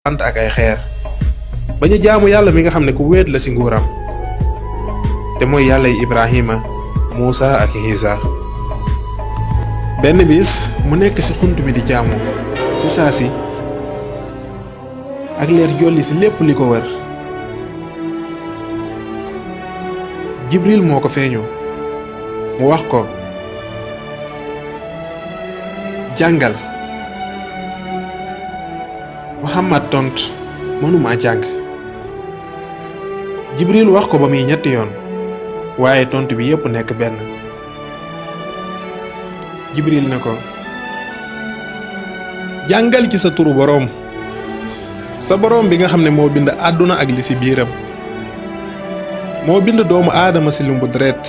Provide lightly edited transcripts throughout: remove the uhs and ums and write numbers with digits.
bant ak ay xeer bañu jaamu yàlla mi nga xam ne ku wéet la si nguuram te mooy yàlla yi Ibrahima Muusa ak Isa benn bis mu nekk si xunt bi di jaamu si saa si ak leer jolli si lépp li ko wër Jibril moo ko feeñu mu wax ko jàngal Muhammad tont mënuma jàng Jibril wax ko ba muy ñetti yoon waaye tontu bi yépp nekk benn Jibril ne ko jàngal ci sa turu boroom sa boroom bi nga xam ne moo bind àdduna ak li ci biiram moo bind doomu aadama ci lumbu deret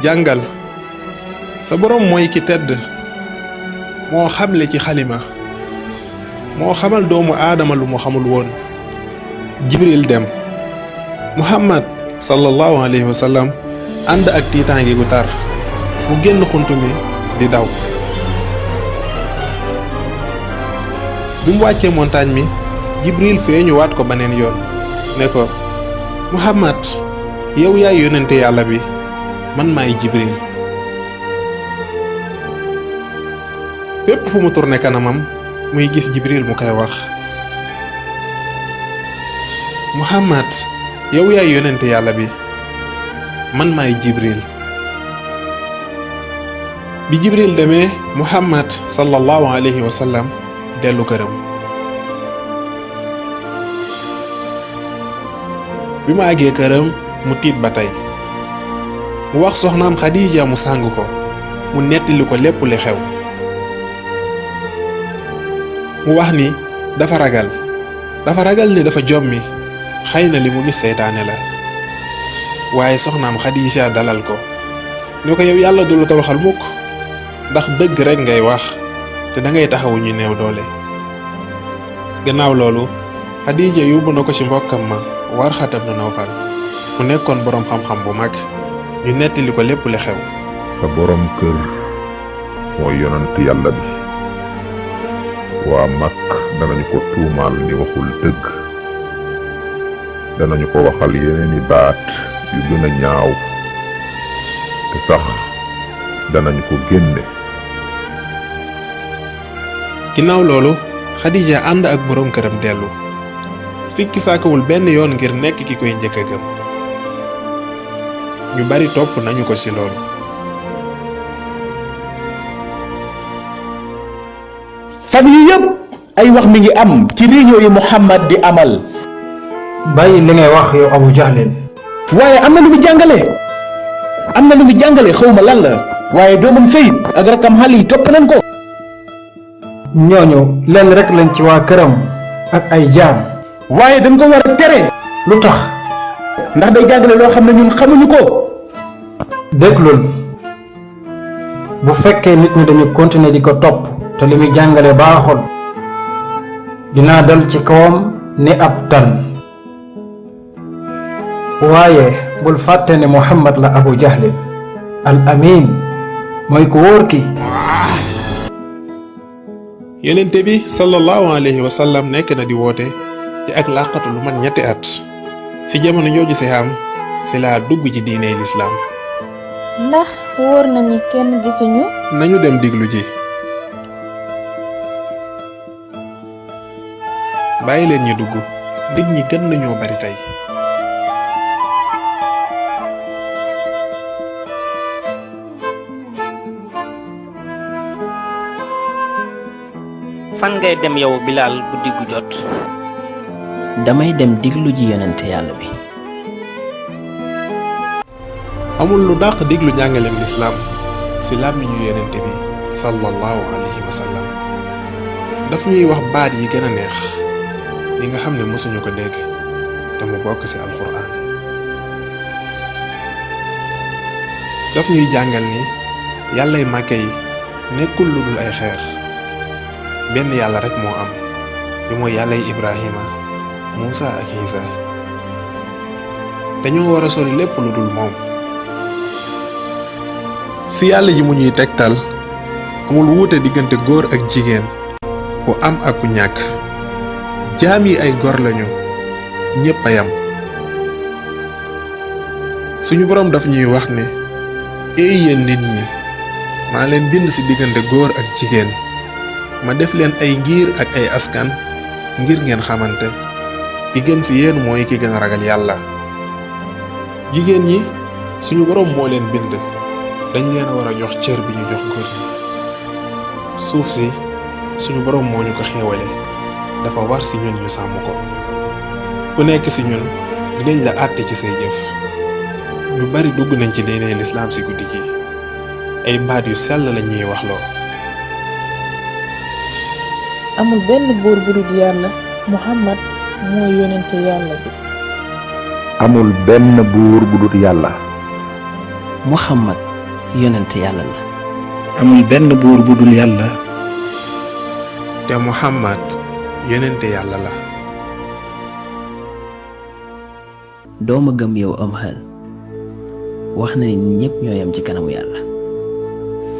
jàngal sa boroom mooy ki tedd moo xamle ci xalima moo xamal doomu aadama lu mu xamul woon Jibril dem Muhammad sallallahu alayhi wa sallam ànd ak tiitaange gu tar mu génn xuntu mi di daw bi mu wàccee montagne mi Jibril feeñu waat ko beneen yoon ne ko Muhammad yow yaay yonente yàlla bi man maay Jibril fépp fu mu tourné kanamam muy gis Jibril mu koy wax Muhammad yow yaay yonente yàlla bi man maay Jibril bi Jibril demee Muhammad sallallahu alayhi wa sallam dellu këram bi mu àggee këram mu tiit ba tey mu wax soxnaam Xadiija mu sàng ko mu nettali ko lépp li xew mu wax ni dafa ragal ni dafa jommi xëy na li mu gis seytaane la waaye soxnaam Xadiija dalal ko ni ko yow yàlla du la tawaxal mukk ndax dëgg rek ngay wax te da ngay taxawu ñu néew doole gannaaw loolu Xadiija yóbbu na ko ci mbokkam ma Warxata ibn Nawfal mu nekkoon boroom xam-xam bu mag ñu nettali ko lépp li xew sa boroom kër mooy yonent yàlla bi waa mag danañu ko tuumaal ni waxul dëgg danañu ko waxal yeneeni baat yu gën a ñaaw te sax danañu ko génne ginnaaw loolu Xadiija ànd ak boroom këram dellu sikki saakawul benn yoon ngir nekk ki koy njëkk a gëm ñu bari topp nañu ko ci loolu fan yi yëpp ay wax mi ngi am ci réunion yi Muhammad di amal bàyyi li ngay wax yow Abu Jahlin waaye am na lu mu jàngale xawma lan la waaye doomam Sayd ak rakkam Ali topp nañ ko ñooñu lenn rek lañ ci waa këram ak ay jaam waaye dañ ko war a tere lu tax ndax day jàngale loo xam ne ñun xamuñu ko déglul bu fekkee nit ñi dañu continuer di ko topp te li muy jàngale baaxul dinaa dal ci kawam ni ab tan waaye bul fàtte ne Muhammad la Abu Jahlin al amin mooy ku wóor ki yonente bi sallallahu alayhi wa sallam nekk na di woote ci ak làqatu lu mat ñetti at ci jamono jooju si xam si laa dugg ci diine lislaam ndax wóor na ni kenn gisuñu nañu dem diglu ji bàyyi leen ñu dugg nit ñi gën nañoo bari tey fan ngay dem yow Bilaal guddi gu jot damay dem diglu ji yonente yàlla bi amul lu dàq diglu jàngaleem lislaam ci làmmiñu yonente bi sallallahu alayhi wa sallam daf ñuy wax baat yi gën a neex yi nga xam ne mësuñu ko dégg te mu bokk ci alxuraan daf ñuy jàngal ni yàllay màkke yi nekkul lu dul ay xeer benn yàlla rek moo am te mooy yàllay Ibrahima Muusa ak Isa dañoo war a sori lépp lu dul moom ci yàlla ji mu ñuy tegtal amul wuute diggante góor ak jigéen ku am ak ku ñàkk jaam yi ay gor lañu ñépp a yam suñu boroom daf ñuy wax ne ey yéen nit ñi maa leen bind ci diggante góor ak jigéen ma def leen ay ngir ak ay askan ngir ngeen xamante ki gën ci yéen mooy ki gën a ragal yàlla jigéen ñi suñu boroom moo leen bind dañ leen a war a jox cër bi ñu jox góor ñi suuf si suñu boroom moo ñu ko xéewale dafa war ci ñun ñu sàmm ko ku nekk ci ñun dinañ la àtte ci say jëf ñu bari dugg nañ ci diine lislaam ci guddi gi ay baat yu sell lañ ñuy waxloo amul benn buur bu dul yàlla Muhammad mooy yonente yàlla bi amul benn buur bu dul yàlla Muhammad yonent yàlla la amul benn buur bu dul yàlla te Muhammad yonente yàlla la dooma gëm yow am xel wax na ni ñépp ñoo yam ci kanamu yàlla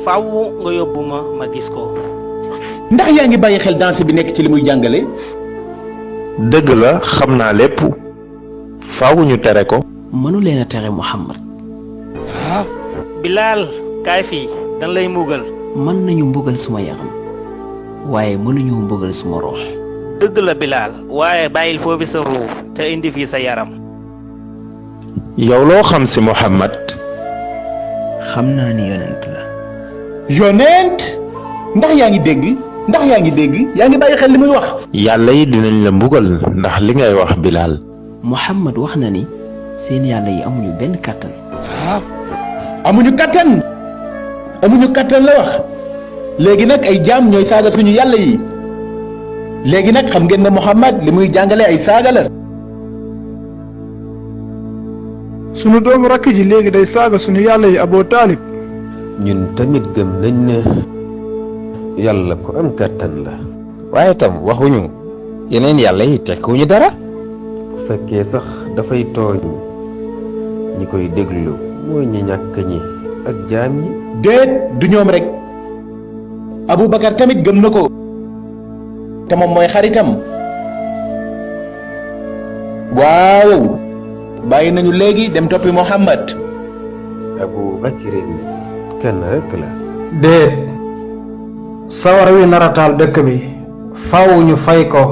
faaw nga yóbbu ma gis ko. ndax yaa ngi bàyyi xel danse bi nekk ci li muy jàngale. dëgg la xam naa lépp faaw ñu tere ko. mënu leen a tere Muhammad Bilaal kaay fii dan lay mbugal. mën nañu mbugal suma yaram waaye mënuñu mbugal suma roox. dëgg la Bilaal waaye bàyyil foofu sa ruu te indi fii sa yaram. yow loo xam ci Muhammad. xam naa ni yonent la. yonent ndax yaa ngi dégg yaa ngi bàyyi xel li muy wax. yàlla yi dinañ la mbugal ndax li ngay wax Bilaal. Muhammad wax na ni seen yàlla yi amuñu benn kàttan. amuñu kàttan la wax léegi nag ay jaam ñooy saaga suñu yàlla yi léegi nag xam ngeen ne Muhammad li muy jàngale ay saaga la. sunu doomu rakk ji léegi day saaga sunu yàlla yi Abu Taalib. ñun tamit gëm nañ ne yàlla ko am kàttan la. waaye tam waxuñu yeneen yàlla yi tekkuñu dara. bu fekkee sax dafay tooñ ñi koy déglu mooy ñi ñàkk ñi ak jaam ñi. déet du ñoom rek Abubakar tamit gëm na ko te moom mooy xaritam. waaw bàyyi nañu léegi dem toppi Muhammad. Abu Bakrin kenn rek la. déet sawara wi narataal dëkk bi faaw ñu fay ko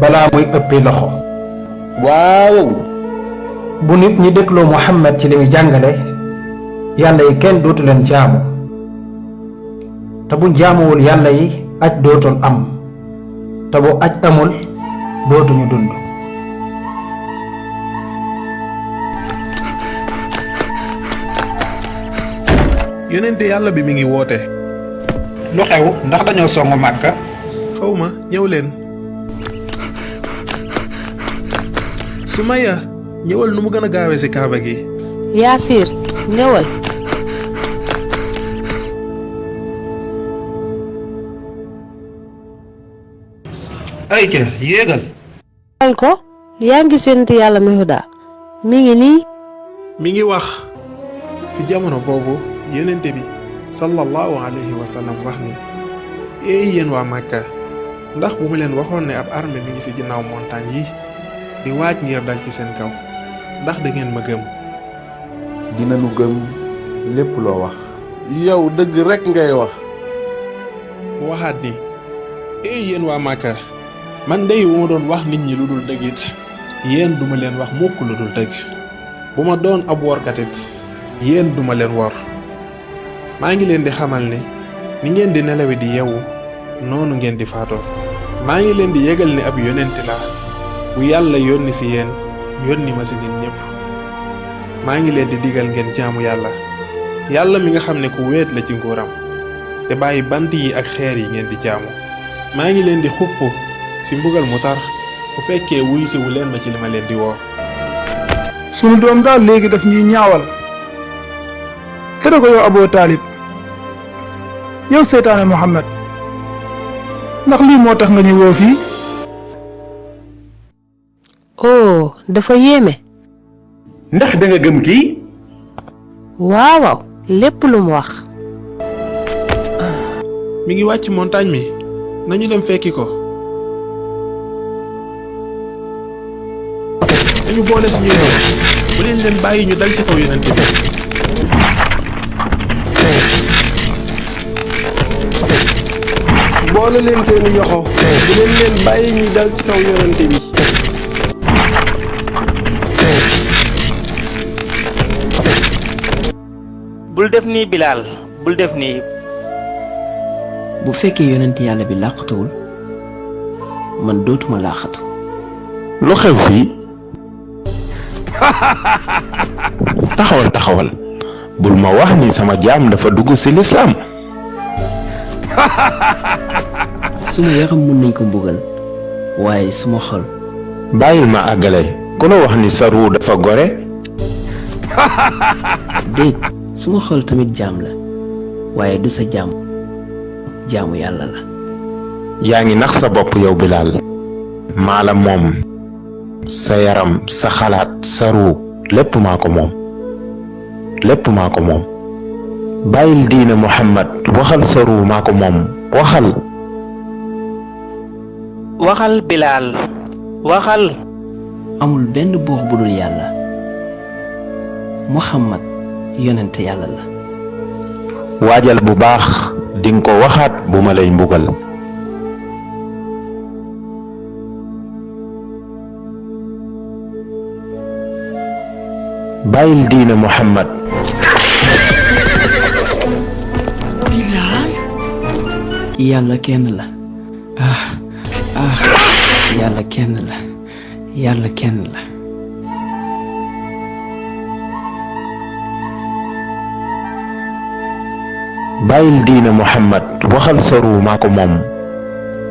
balaa muy ëppi loxo. waaw bu nit ñi dégloo Muhammad ci li muy jàngale yàlla yi kenn dootu leen jaamu te bu jaamuwul yàlla yi aj dootul am te bu aj amul dootuñu dund. yonente yàlla bi mi ngi woote. lu xew ndax dañoo songu Màkka. xawma ñëw leen. Sumaya ñëwal nu mu gën a gaawee ci kaaba gi. Yaasir ñëwal. ayca yéegal. al ko yaa ngi séntu yàlla mi huda mi ngi nii. mi ngi wax ci jamono boobu yonente bi sallallahu alayhi wa sallam wax ni eey yéen waa Màkka ndax bu mu leen waxoon ne ab armée mi ngi ci ginnaaw montagne yi di waaj ngir dal ci seen kaw ndax da ngeen ma gëm. dinañu gëm lépp loo wax. yow dëgg rekk ngay wax. mu waxaat ni eey yéen waa Màkka man dey bu ma doon wax nit ñi lu dul dëgg it yéen duma leen wax mukk lu dul dëgg bu ma doon ab workatit yéen duma leen wor maa ngi leen di xamal ni ni ngeen di nelawe di yeewu noonu ngeen di faatoo maa ngi leen di yégal ni ab yonenti laa bu yàlla yónni ci yéen yónni ma ci nit ñépp maa ngi leen di digal ngeen jaamu yàlla mi nga xam ne ku wéet la ci nguuram te bàyyi bant yi ak xeer yi ngeen di jaamu maa ngi leen di xupp ci mbugal mu tar bu fekkee wuy si wu leen ma ci li ma leen di woo. sunu doom daal léegi daf ñuy ñaawal. tere ko yow Abu Taalib yow seytaane Muhammad ndax lii moo tax nga ñu woo fii. oh dafa yéeme. ndax da nga gëm kii. waaw lépp lu mu wax. mi ngi wàcc montagne mi nañu dem fekki ko. dañu boole suñuy doom bu leen bàyyi ñu dal ci kaw yonent bi. boole leen seeni yoxo bu leen bàyyi ñu dal ci kaw yonent bi. bul def nii Bilaal bul def nii. bu fekkee yonent yàlla bi làqatuwul man dootuma làqatu. lu xew fii. taxawal bul ma wax ni sama jaam dafa dugg ci lislaam. suma yaram mën nañ ko mbugal waaye suma xol. bàyyil ma àggale ku la wax ni sa ruu dafa gore. déet suma xol tamit jaam la waaye du sa jaam jaamu yàlla la. yaa ngi nax sa bopp yow Bilaal. maa la moom sa yaram sa xalaat sa ruu lépp maa ko moom. bàyyil diine Muhammad waxal sa ruu maa ko moom waxal. waxal Bilaal waxal. amul benn buur bu dul yàlla. Muhammad yonent yàlla la. waajal bu baax dinga ko waxaat bu ma lay mbugal. bàyyil diine Muhammad. Bilaal. yàlla kenn la. yàlla kenn la. yàlla kenn la. bàyyil diine Muhammad waxal sa ruu maa ko moom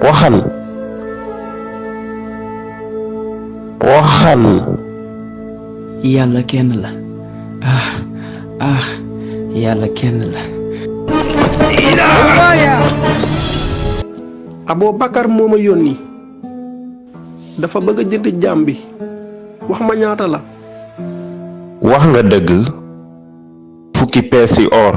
waxal. yàlla kenn la. yàlla kenn la. Abubakar moo ma yónni dafa bëgg a jënd jaam bi wax ma ñaata la. wax nga dëgg. fukki peesi or.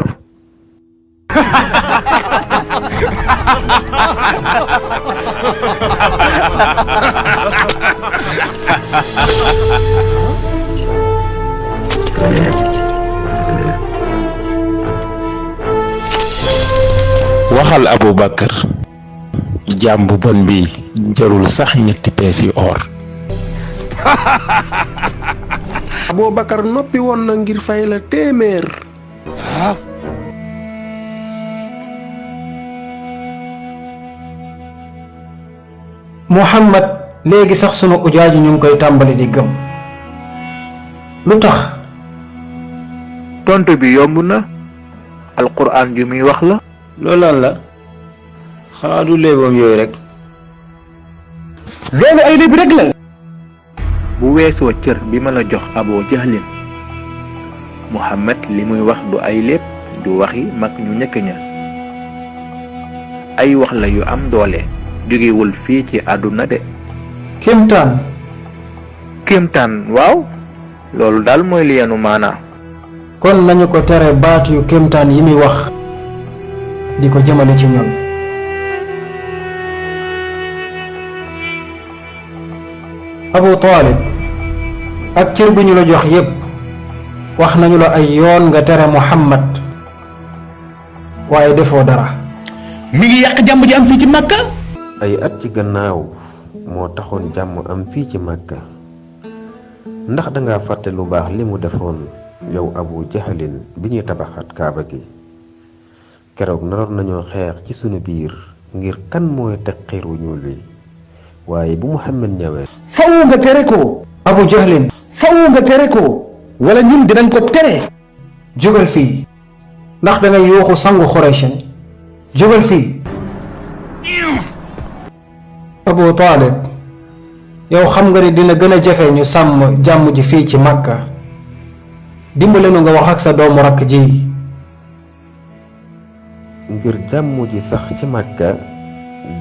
waxal Abubakar jaam bu bon bi jarul sax ñetti peesi or. Abubakar noppi woon na ngir fay la téeméer. Muhammad léegi sax sunu ujaaju ñu ngi koy tàmbali di gëm. lu tax. tontu bi yomb na. alquran ju muy wax la. loolaan la. xanaa du léeboom yooyu rek. loolu ay léeb rek la. bu weesoo cër bi ma la jox Abu Jahlin Muhammad li muy wax du ay léeb du waxi mag ñu ñëkk ña. ay wax la yu am doole jógewul fii ci àdduna de. kéemtaan waaw loolu daal mooy li yanu maanaa. kon nañu ko tere baat yu kéemtaan yi muy wax di ko jëmale ci ñun. Abu Talib ak cër bu ñu la jox yépp wax nañu la ay yoon nga tere Muhammad waaye defoo dara. mi ngi yàq jàmm ji am fii ci Makka. ay at ci gannaaw moo taxoon jàmm am fii ci Makka ndax danga fàtte lu baax li mu defoon yow Abu Jahlin bi ñuy tabaxaat kaaba gi keroog naroon nañoo xeex ci sunu biir ngir kan mooy teg xiir wu ñuul wi waaye bu Muhammad ñëwee. faw nga tere ko. Abu Jahlin. faw nga tere ko wala ñun dinañ ko tere. jógal fii ndax dangay yuuxu sangu Xuraysh. jógal fii. Abu Talib yow xam nga ni dina gën a jafe ñu sàmm jàmm ji fii ci Makka dimbale nu nga wax ak sa doomu rakk ji. ngir jàmm ji sax ci Makka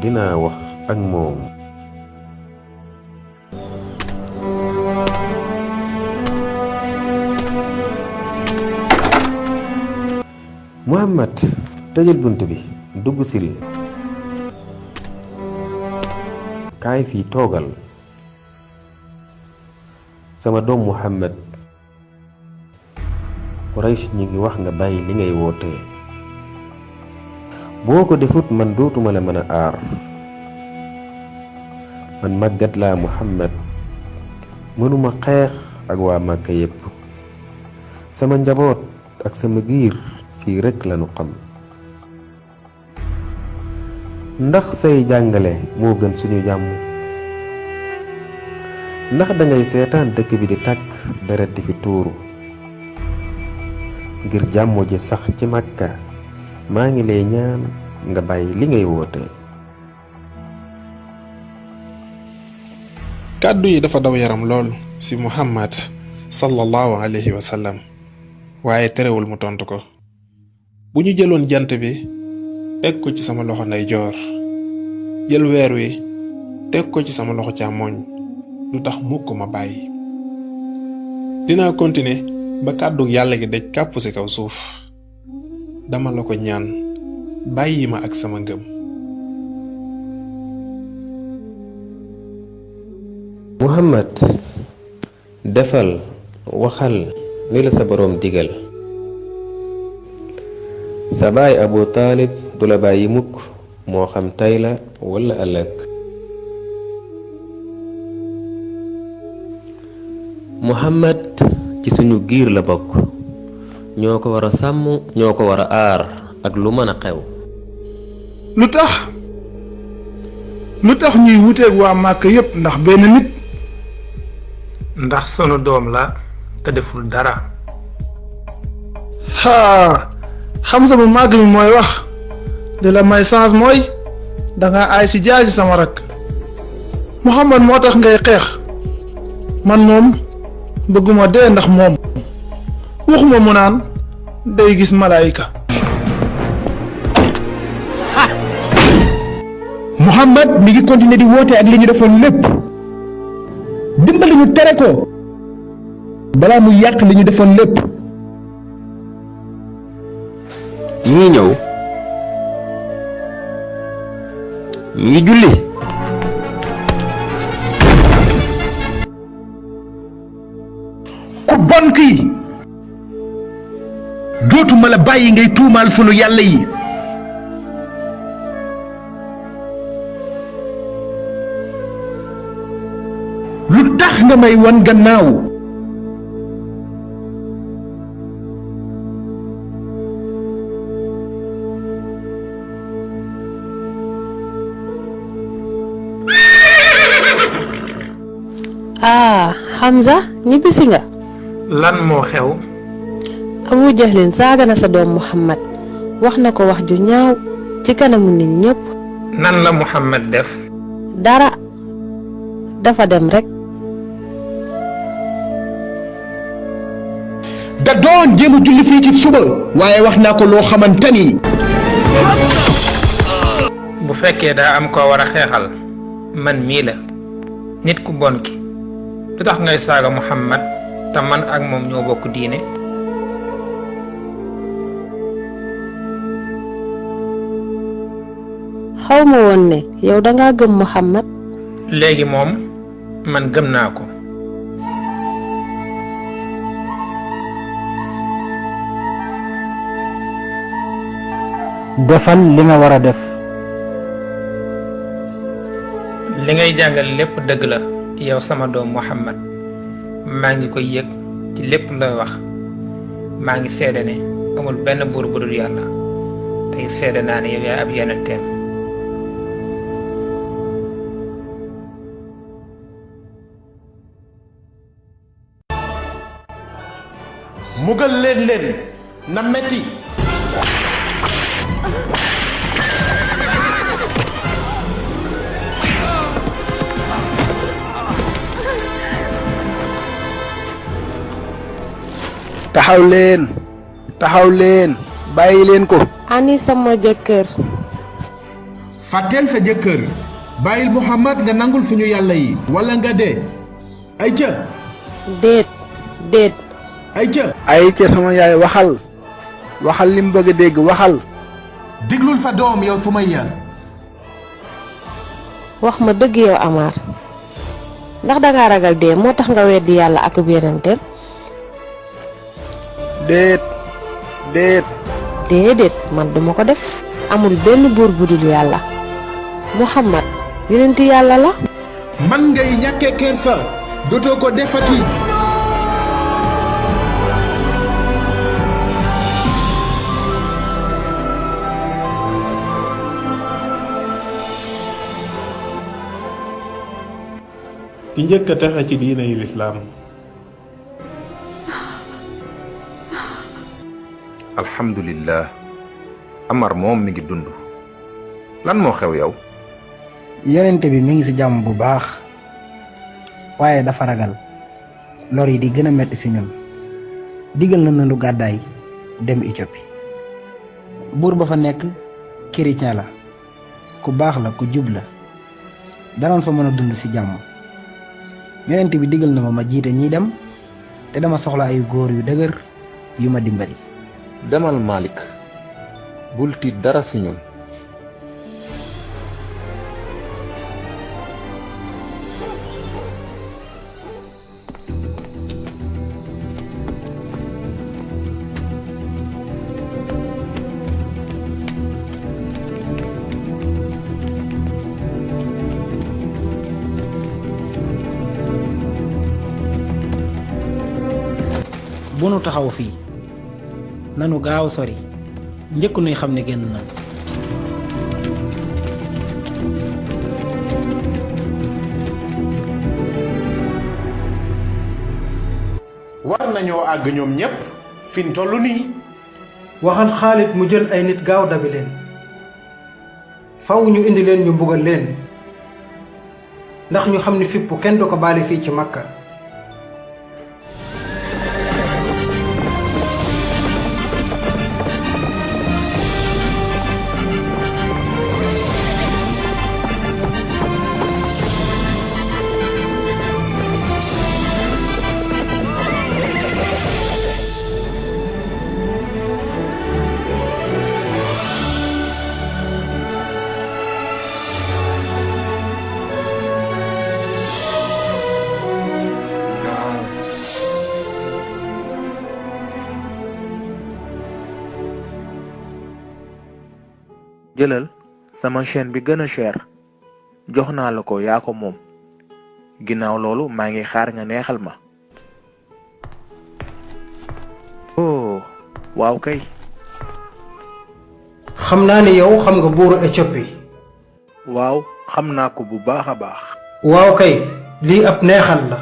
dinaa wax ak moom. Muhammad tëjal bunt bi dugg sil. kaay fii toogal. sama doom Muhammad Quraysh ñi ngi wax nga bàyyi li ngay woote boo ko defut man dootuma la mën a aar man màggat laa Muhammad mënuma xeex ak waa Màkka yépp sama njaboot ak sama giir fii rekk lañu xam ndax say jàngale moo gën suñu jàmm ndax dangay seetaan dëkk bi di tàkk deret di fi tuuru ngir jàmm ji sax ci Makka maa ngi lay ñaan nga bàyyi li ngay woote. kàddu yi dafa daw yaram lool ci Muhammad sallallahu alayhi wa sallam waaye terewul mu tontu ko bu ñu jëloon jant bi teg ko ci sama loxo ndeyjoor jël weer wi teg ko ci sama loxo càmmoñ lu tax mukk ma bàyyi dinaa continuer ba kàddu yàlla gi daj kàpp ci kaw suuf dama la ko ñaan bàyyi ma ak sama ngëm. Muhammad defal waxal li la sa boroom digal sa baay Abu Taalib du la bàyyi mukk moo xam tey la walla ëllëg. Muhammad ci suñu giir la bokk ñoo ko war a sàmm ñoo ko war a aar ak lu mën a xew. lu tax ñuy wuteeg waa Màkka yépp ndax benn nit. ndax sunu doom la te deful dara. Hamza bu màgg mi mooy wax di la may chance mooy danga aay ci jaasi sama rakk Muhammad moo tax ngay xeex man moom bëgguma dee ndax moom waxuma mu naan day gis malaayika. Muhammad mi ngi continuer di woote ak li ñu defoon lépp dimbali ñu tere ko balaa mu yàq li ñu defoon lépp. mi ngi ñëw mi ngi julli. ku bon kii dootuma la bàyyi ngay tuumaal sunu yàlla yi. lu tax nga may wan gannaaw. Hamza ñibbisi nga. lan moo xew. Abu Jahlin saaga na sa doom Muhammad wax na ko wax ju ñaaw ci kanamu nit ñépp. nan la Muhammad def. dara dafa dem rekk. da doon jéem a julli fii ci suba waaye wax naa ko loo xamante ni. bu fekkee daa am koo war a xeexal man mii la nit ku bon ki lu tax ngay saaga Muhammad te man ak moom ñoo bokk diine. xawma woon ne yow danga gëm Muhammad. léegi moom man gëm naa ko. defal li nga war a def. li ngay jàngal lépp dëgg la yow sama doom Muhammad maa ngi koy yëg ci lépp looy wax maa ngi seede ne amul benn buur bu dul yàlla tey seede naa ne yow yaay ab yonenteem. mugal leen na metti. taxaw leen bàyyi leen ko. ani sama jëkkër. fàtteel sa jëkkër bàyyil Muhammad nga nangul suñu yàlla yi walla nga dee. ay ca. déet. ay ca sama yaay waxal li mu bëgg a dégg waxal. diglul sa doom yow Sumayya. wax ma dëgg yow Amar ndax dangaa ragal dee moo tax nga weddi yàlla ak yonenteem. déedéet man duma ko def. amul benn buur bu dul yàlla. Muhammad yonent yàlla la. man ngay ñàkke kersa dootoo ko defati. ki njëkk a texe ci diine yi lislaam. alhamdulillah Amar moom mi ngi dund lan moo xew yow. yonente bi mi ngi ci jàmm bu baax waaye dafa ragal lor yi di gën a metti ci ñun digal na lu gàddaay dem Éthiopie. buur ba fa nekk chrétien la ku baax la ku jub la danoon fa mën a dund ci jàmm. yonent bi digal na ma jiite ñiy dem te dama soxla ay góor yu dëgër yu ma dimbali. demal Malik bul tiit dara ci ñun. bu nu taxaw fii nanu gaaw sori njëkk nuy xam ne génn na. war nañoo àgg ñoom ñépp fin tollu nii. waxal Xaalid mu jël ay nit gaaw dabi leen faw ñu indi leen ñu mbugal leen ndax ñu xam ni fipp kenn du ko baale fii ci Makka. jëlal sama chaîne bi gën a cher jox naa la ko yaa ko moom ginnaaw loolu maa ngi xaar nga neexal ma. oh waaw kay. xam naa ne yow xam nga buuru Éthiopie. waaw xam naa ko bu baax a baax. waaw kay lii ab neexal la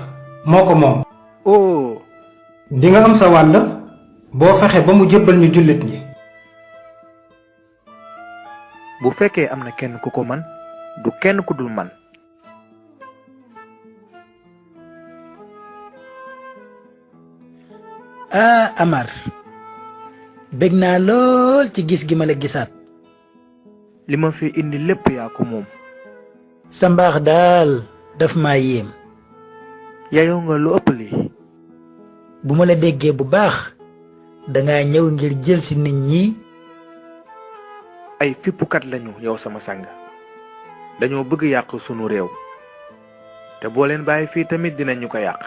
moo ko moom. oh. di nga am sa wàll boo fexe ba mu jébbal ñu jullit ñi. bu fekkee am na kenn ku ko man du kenn ku dul man. Amar bég naa lool ci gis gi ma la gisaat. li ma fi indi lépp yaa ko moom. sa mbaax daal daf maa yéem. yayoo nga lu ëpp lii. bu ma la déggee bu baax dangaa ñëw ngir jël ci nit ñi. ay fippukat lañu yow sama sang dañoo bëgg yàq sunu réew te boo leen bàyyi fii tamit dinañu ko yàq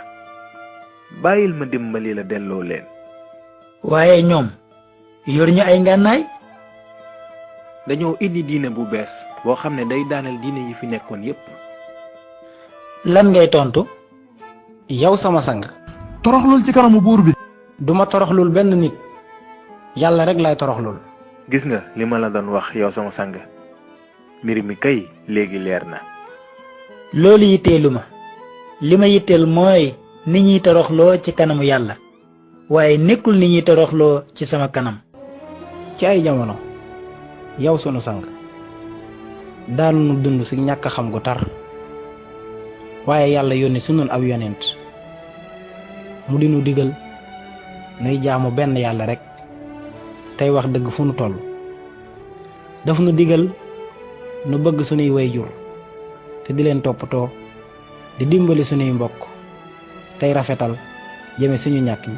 bàyyil ma dimbali la delloo leen. waaye ñoom yor ñu ay ngànnaay. dañoo indi diine bu bees boo xam ne day daaneel diine yi fi nekkoon yépp. lan ngay tontu yow sama sang. toroxlul ci kanamu buur bi. duma toroxlul benn nit yàlla rek lay toroxlul. gis nga li ma la doon wax yow sama sang mbir mi kay léegi leer na. loolu yitteelu ma li ma yitteel mooy ni ñuy toroxloo ci kanamu yàlla waaye nekkul ni ñuy toroxloo ci sama kanam. ci ay jamono yow sunu sang daanu nu dund ci ñàkk xam gu tar waaye yàlla yónni sunu ab yonent mu di nu digal nuy jaamu benn yàlla rek. tey wax dëgg fu nu toll daf nu digal nu bëgg sunuy wayjur te di leen toppatoo di dimbali sunuy mbokk tey rafetal jëme suñu ñàkk ñi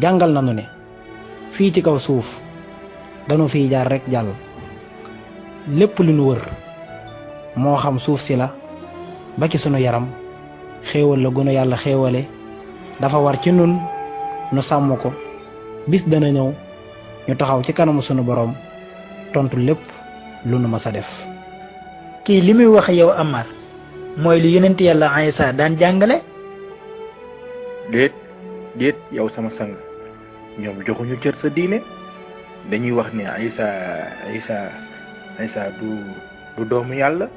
jàngal nanu ne fii ci kaw suuf danu fiy jaar rek jàll lépp lu nu wër moo xam suuf si la ba ci sunu yaram xéewal la gunu yàlla xéewale dafa war ci nun nu sàmm ko bis dana ñëw ñu taxaw ci kanamu sunu borom tontu lépp lu nu mës a def. kii li muy wax yow Amar mooy lu yonent yàlla Aysa daan jàngale. déet yow sama sang ñoom joxuñu cër sa diine dañuy wax ne Aysa du doomu yàlla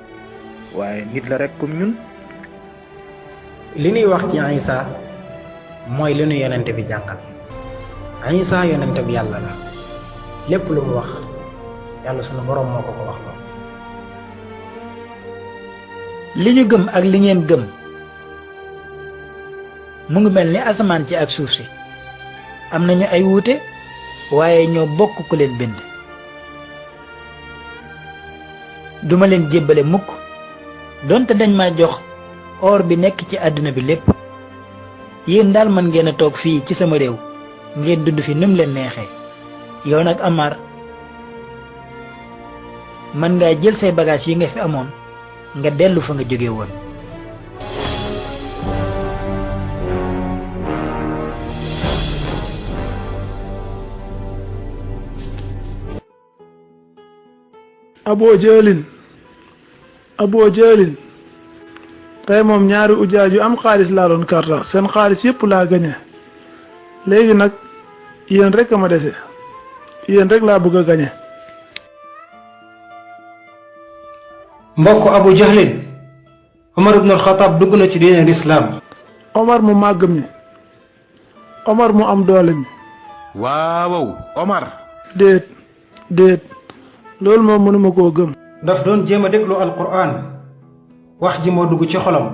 waaye nit la rek comme ñun. li ñuy wax ci Aysa mooy li nu yonent bi jàngal Aysa yonent bi yàlla la lépp lu mu wax yàlla sunu borom moo ko wax loo. li ñu gëm ak li ngeen gëm mu ngi mel ni asamaan ci ak suuf si am nañu ay wuute waaye ñoo bokk ku leen bind. duma leen jébbale mukk donte dañ ma jox or bi nekk ci àdduna bi lépp yéen daal man ngeen a toog fii ci sama réew ngeen dund fi num leen neexee. yow nag Amar man ngaa jël say bagage yi nga fi amoon nga dellu fa nga jóge woon. Aboo Jaalin tey moom ñaari ujaaj yu am xaalis laa doon karta seen xaalis yépp laa gañe léegi nag yéen rek a ma dese yéen rek laa bëgg a gañe. mbokk Abu Jahlin Omar ibn al-Khattab dugg na ci diine lislaam. Omar mu màgg mi Omar mu am doole mi. waaw Omar. déet loolu moom mënuma koo gëm. daf doon jéem a déglu alquran wax ji moo dugg ci xolam.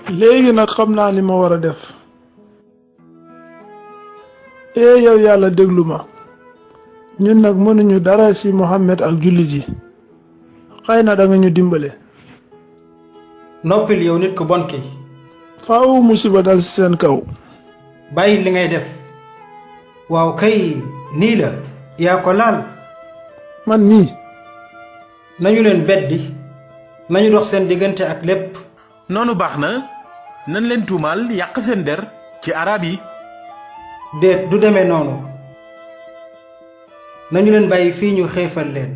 léegi nag xam naa li ma war a def. yow yàlla déglu ma ñun nag mënuñu dara ci Muhammad ak jullit yi xëy na da nga ñu dimbale. noppil yow nit ku bon ki. faaw musiba dal ci seen kaw. bàyyi li ngay def. waaw kay nii la yaa ko laal. man nii. nañu leen beddi nañu dox seen diggante ak lépp. noonu baax na nan leen tuumaal yàq seen der ci arab yi. déet du demee noonu nañu leen bàyyi fii ñu xiifal leen.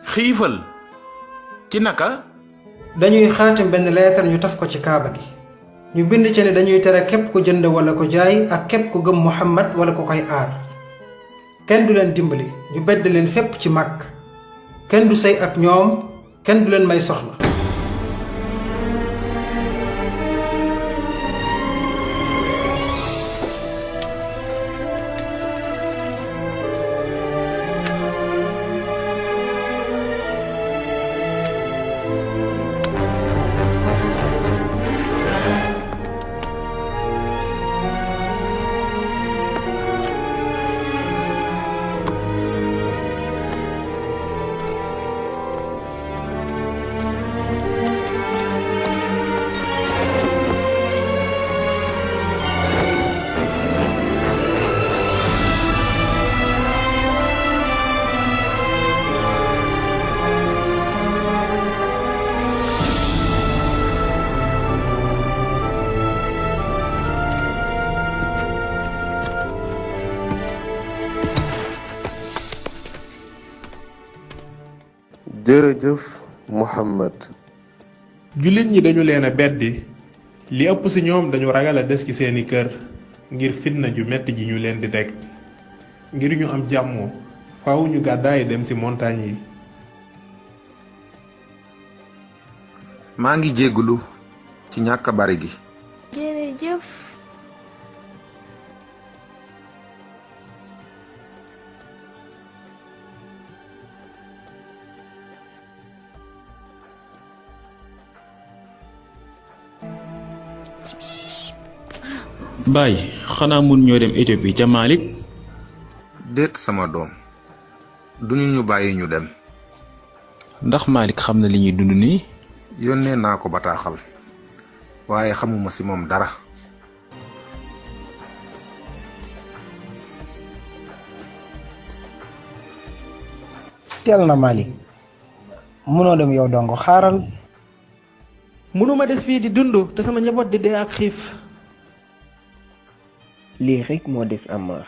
xiifal ci naka. dañuy xaatim benn leetar ñu taf ko ci kaaba gi ñu bind ci ne dañuy tere képp ku jënd wala ko jaay ak képp ku gëm Muhammad wala ko koy aar. kenn du leen dimbali ñu bedd leen fépp ci màkk kenn du sëy ak ñoom kenn du leen may soxna. jërëjëf Muhammad. jullit ñi dañu leen a beddi li ëpp ci ñoom dañu ragal a des ci seeni kër ngir fitna ju metti ji ñu leen di teg ngir ñu am jàmmoo faaw ñu gàddaay dem ci montagne yi. maa ngi jéggulu ci ñàkk bari gi. jërëjëf. baay xanaa mun ñoo dem Éthiopie ca Malik. déet sama doom duñu ñu bàyyi ñu dem. ndax Malik xam na li ñuy dund nii. yónnee naa ko bataaxal waaye xamuma ci moom dara. teel na Malik mënoo dem yow dong xaaral. mënuma des fii di dund te sama njaboot di dee ak xiif. lii rekk moo des Ammar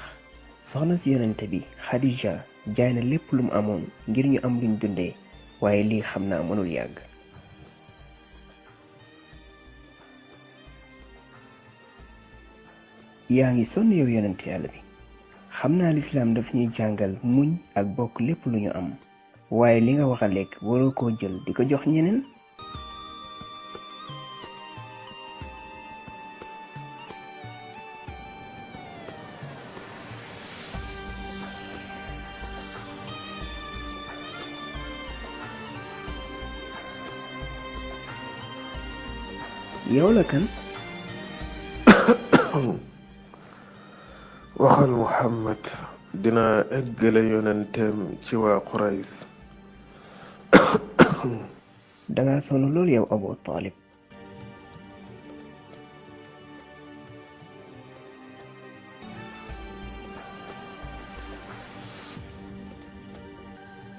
soxna si yonente bi Khadija jaay na lépp lu mu amoon ngir ñu am luñ dundee waaye lii xam naa mënul yàgg. yaa ngi sonn yow yonente yàlla bi xam naa lislaam daf ñuy jàngal muñ ak bokk lépp lu ñu am waaye li nga wax a lekk waroo koo jël di ko jox ñeneen. yow la kan. waxal Muhammad dina eggale yonenteem ci waa Qurays. danga sonn loolu yow Abu Talib.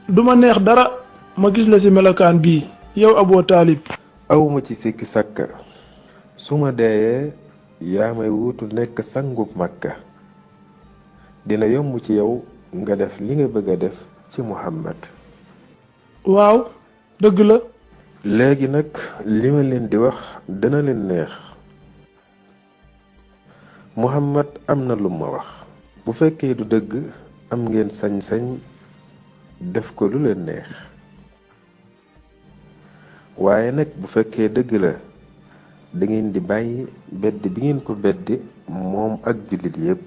duma neex dara ma gis la ci melokaan bii yow Abu Talib. awma ci sikki sàkka su ma deeyee yaa may wuutu nekk sangub Makka dina yomb ci yow nga def li nga bëgg a def ci Muhammad. waaw dëgg la. léegi nag li ma leen di wax dana leen neex. Muhammad am na lu ma wax bu fekkee du dëgg am ngeen sañ-sañ def ko lu leen neex waaye nag bu fekkee dëgg la da ngeen di bàyyi bedd bi ngeen ko beddi moom ak jullit yépp.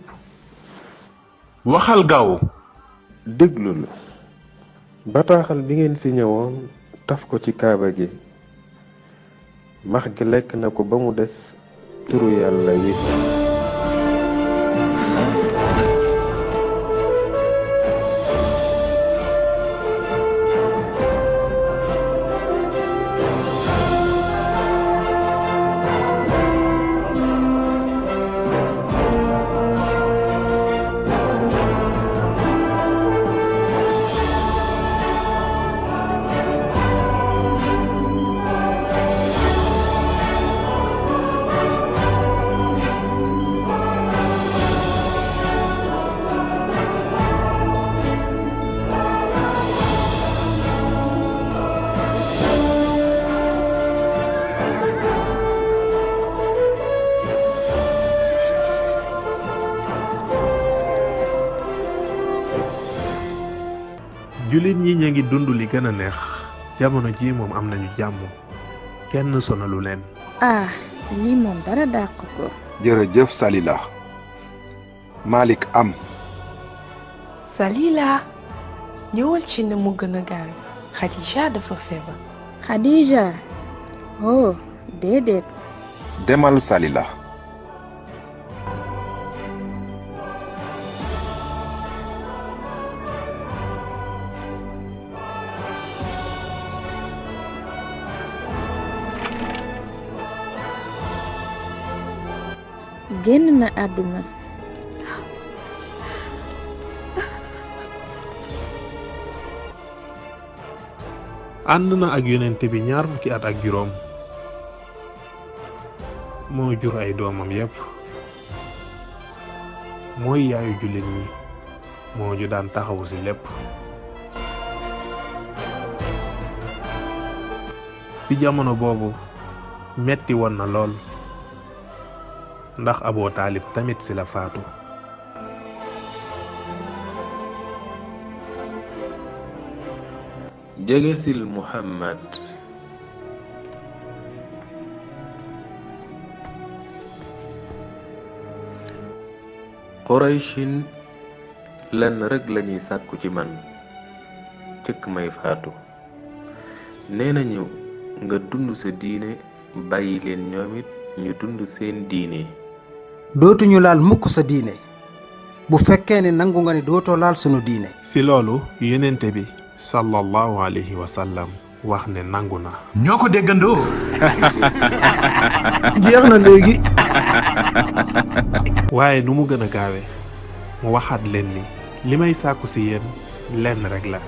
waxal gaaw. déglul bataaxal bi ngeen si ñëwoon taf ko ci kaaba gi max gi lekk na ko ba mu des turu yàlla wi. julit ñi ñi ngi dund li gën a neex jamono ji moom am nañu jàmm kenn sonalu leen. ah lii moom dara dàq ko. jërëjëf Salila. Malik am. Salila ñëwal ci ne mu gën a gaaw Khadija dafa feebar. Khadija oh déedéet. demal Salila. génn na àdduna. ànd na ak yonente bi ñaar fukki at ak juróom moo jur ay doomam yépp mooy yaayu jullit ñi moo ju daan taxawu ci lépp ci jamono boobu metti woon na lool ndax Abu Talib tamit ci la faatu. jegesil Muhammad. Qurayshin lenn rek lañuy sàkku ci man jëkk may faatu nee nañu nga dund sa diine bàyyi leen ñoom it ñu dund seen diine. dootuñu laal mukk sa diine bu fekkee ne nangu nga ne dootoo laal sunu diine. ci loolu yonente bi sallallahu alayhi wa sallam wax ne nangu na. ñoo ko déggandoo. jeex na léegi. waaye nu mu gën a gaawe mu waxaat leen ni li may sàkku ci yéen lenn rek la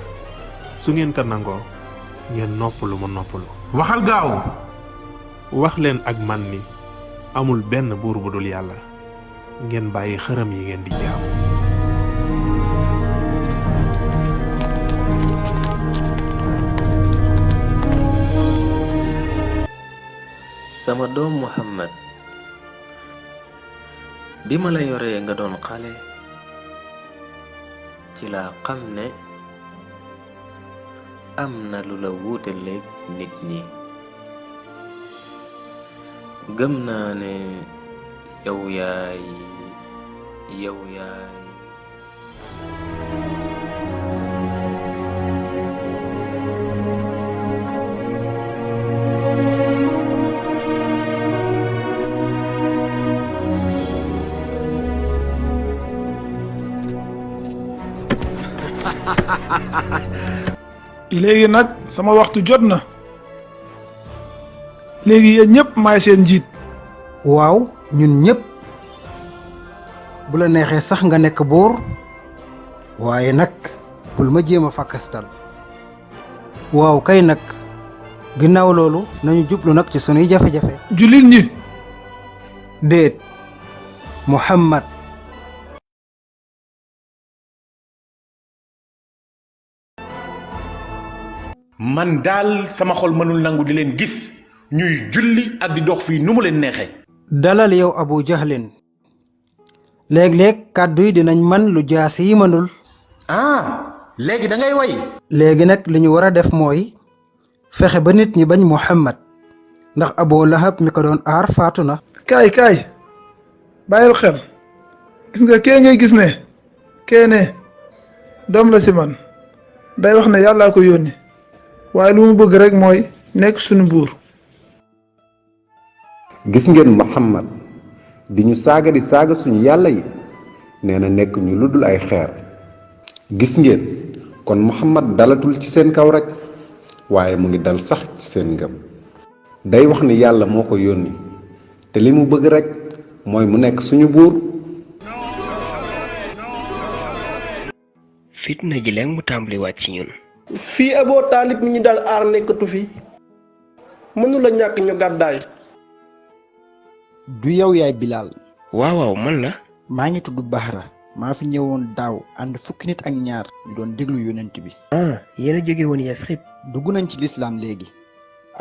su ngeen ko nangoo ngeen noppalu ma noppalu. waxal gaaw. wax leen ak man ni amul benn buur bu dul yàlla ngeen bàyyi xërëm yi ngeen di jaam. sama doom Muhammad bi ma la yoree nga doon xale ci laa xam ne am na lu la wuutaleeg nit ñi gëm naa ne yow yaay léegi nag sama waxtu jot na léegi yéen ñëpp maay seen njiit. waaw ñun ñëpp bu la neexee sax nga nekk buur waaye nag bul ma jéem a fakkastal waaw kay nag ginnaaw loolu nañu jublu nag ci sunuy jafe-jafe. jullit ñi. déet Muhammad. man daal sama xol mënul nangu di leen gis ñuy julli ak di dox fii nu mu leen neexee. dalal yow Abu Jahlin léeg-léeg kàddu yi dinañ man lu jaasi yi mënul. léegi da ngay way. léegi nag li ñu war a def mooy fexe ba nit ñi bañ Muhammad ndax Abu Lahab mi ko doon aar faatu na. kaay bàyyil xel gis nga kee ngay gis ne kee ne doom la si man day wax ne yàllaa ko yónni waaye lu mu bëgg rek mooy nekk sunu buur. gis ngeen Muhammad di ñu saaga di saaga suñu yàlla yi nee na nekk ñu lu dul ay xeer gis ngeen kon Muhammad dalatul ci seen kaw rek waaye mu ngi dal sax ci seen ngëm day wax ni yàlla moo ko yónni te li mu bëgg rek mooy mu nekk suñu buur. fitna ji léegi mu tàmbaliwaat ci ñun. fii Aboo Taalib mi ñu daan aar nekkatu fi mënula ñàkk ñu gàddaay. du yow yaay Bilal. waaw man la. maa ngi tudd Bahra maa fi ñëwoon daaw ànd fukki nit ak ñaar ñu doon déglu yonent bi. yéen a jóge woon Yasrib. dugg nañ ci lislaam léegi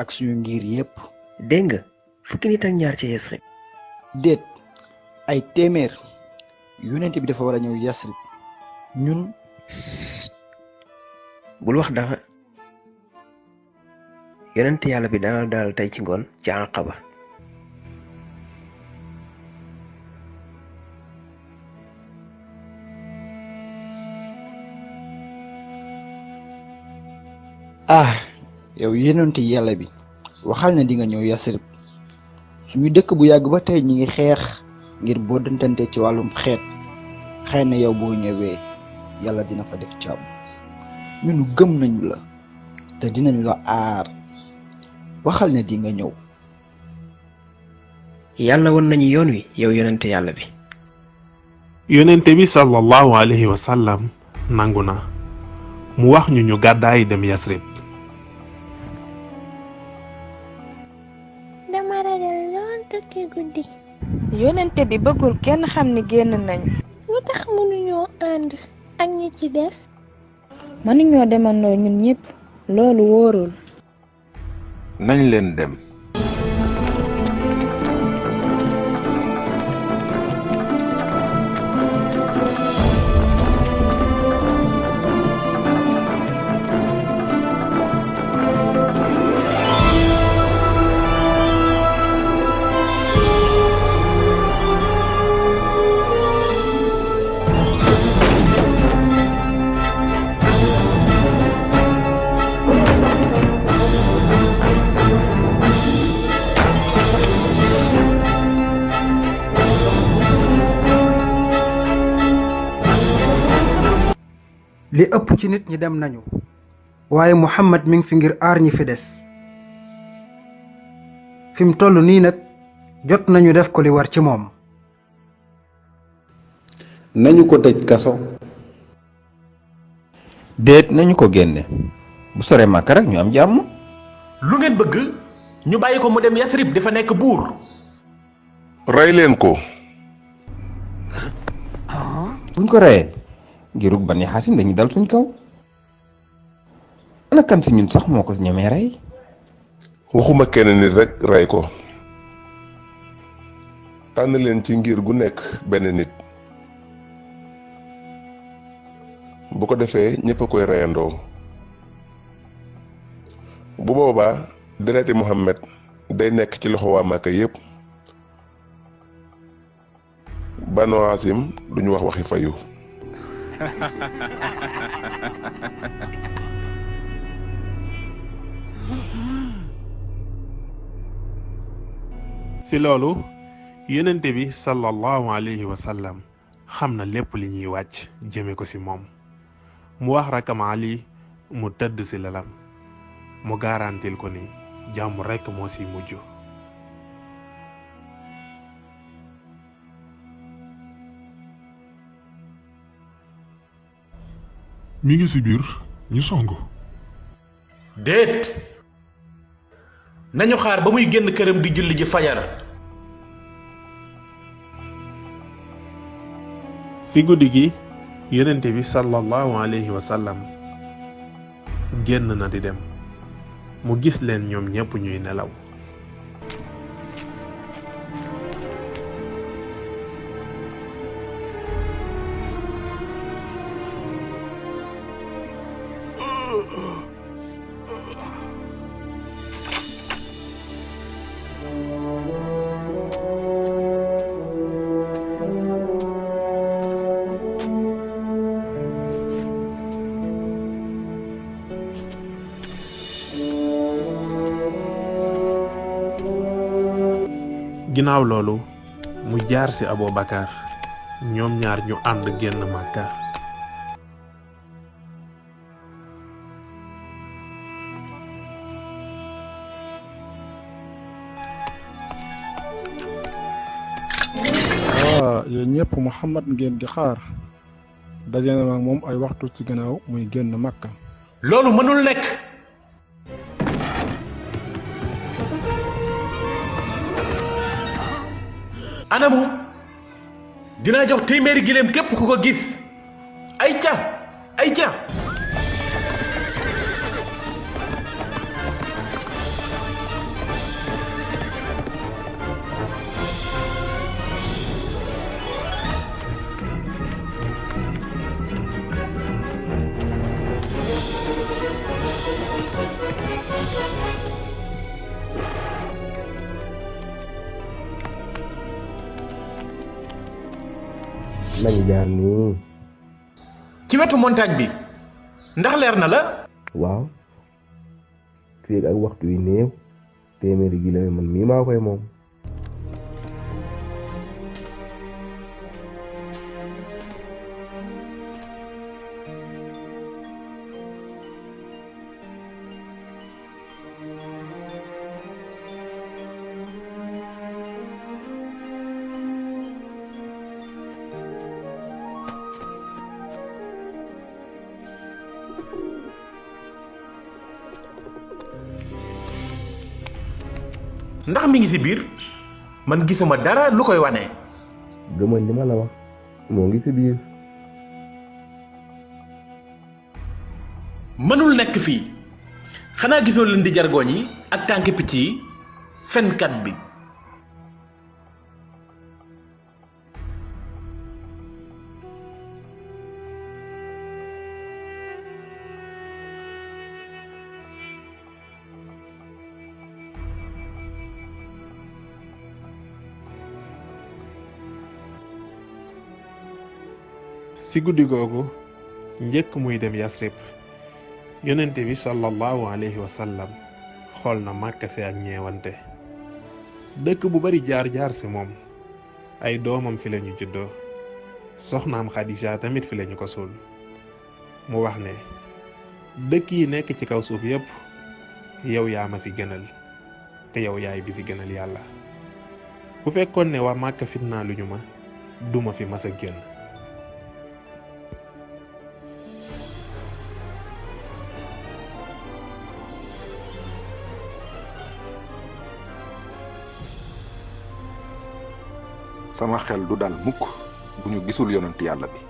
ak suñu ngir yépp. dégg nga fukki nit ak ñaar ci Yasrib. déet ay téeméer yonent bi dafa war a ñëw Yasrib ñun. bul wax dara yonent yàlla bi dana dalal tey ci ngoon ci Aqaba. yow yonent yàlla bi waxal na di nga ñëw Yasrib suñu dëkk bu yàgg ba tey ñi ngi xeex ngir boddantante ci wàllum xeet xëy na yow boo ñëwee yàlla dina fa def jàmm ñun gëm nañu la te dinañ la aar waxal ne di nga ñëw. yàlla won nañu yoon wi yow yonente yàlla bi. yonente bi sallallahu alayhi wa sallam nangu na mu wax ñu gàddaay dem Yasrib. dama ragal lool tukki guddi. yonente bi bëggul kenn xam ni génn nañ. lu tax mënuñoo ànd ak ñi ci des. mënuñoo demandoo ñun ñëpp loolu wóorul. nañ leen dem. li ëpp ci nit ñi dem nañu waaye Muhammad mi ngi fi ngir aar ñi fi des fi mu toll nii nag jot nañu def ko li war ci moom. nañu ko tëj kaso. déet nañu ko génne bu sore Màkka rek ñu am jàmm. lu ngeen bëgg ñu bàyyi ko mu dem Yasrib dafa nekk buur. rey leen ko. buñ ko reyee ngirug Bani Haasim dañuy dal suñ kaw. ana kan si ñun sax moo ko ñemee rey. waxuma kenn nit rek rey ko. tànn leen ci ngir gu nekk benn nit. bu ko defee ñépp a koy reyandoo. bu boobaa dereti Muhammad day nekk ci loxo waa Màkka yépp. Banu Haasim duñu wax waxi fayu. ci loolu yonente bi sallallahu alayhi wa sallam xam na lépp li ñuy wàcc jëme ko ci moom mu wax rakam Ali mu tëdd ci lalam mu garantil ko ni jàmm rekk moo ci mujj. mi ngi ci biir ñu songu. déet nañu xaar ba muy génn këram di julli ji fajar. ci guddi gi yonente bi sallallahu alayhi wa sallam génn na di dem mu gis leen ñoom ñépp ñuy nelaw. ginnaaw loolu mu jaar ci Abubakar ñoom ñaar ñu ànd génn Màkka. yéen ñëpp Muhammad ngeen di xaar daje na ak moom ay waxtu ci gannaaw muy génn Makka. loolu mënul nekk. anamu dinaa jox téeméeri gileem képp ku ko gis. ay ca nañ jaar nii. ci wetu montagne bi ndax leer na la. waaw fii ak waxtu wi néew téeméeri gi la man mii maa koy moom. ndax mi ngi ci biir man gisuma dara lu koy wane. gëmal li ma la wax moo ngi ci biir. mënul nekk fii xanaa gisoo leen di jargoñ yi ak tànk picc yi fenkat bi. ci guddi googu njëkk muy dem Yasrib yonente bi sallallahu alayhi wa sallam xool na Màkka si ak ñeewante. dëkk bu bari jaar-jaar ci moom ay doomam fi lañu juddoo soxnaam Xadija tamit fi lañu ko suul mu wax ne dëkk yi nekk ci kaw suuf yépp yow yaa ma ci gënal te yow yaay bi ci gënal yàlla. bu fekkoon ne waa Màkka fitnaa lu ñu ma duma fi mas a génn. sama xel du dal mukk bu ñu gisul yonent yàlla bi.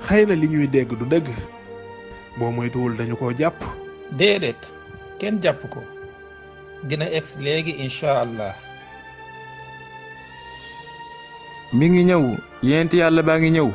xëy na li ñuy dégg du dëgg boo moytuwul dañu koo jàpp. déedéet kenn jàpp ko dina egsi léegi incha allah. mi ngi ñëw yonent yàlla baa ngi ñëw.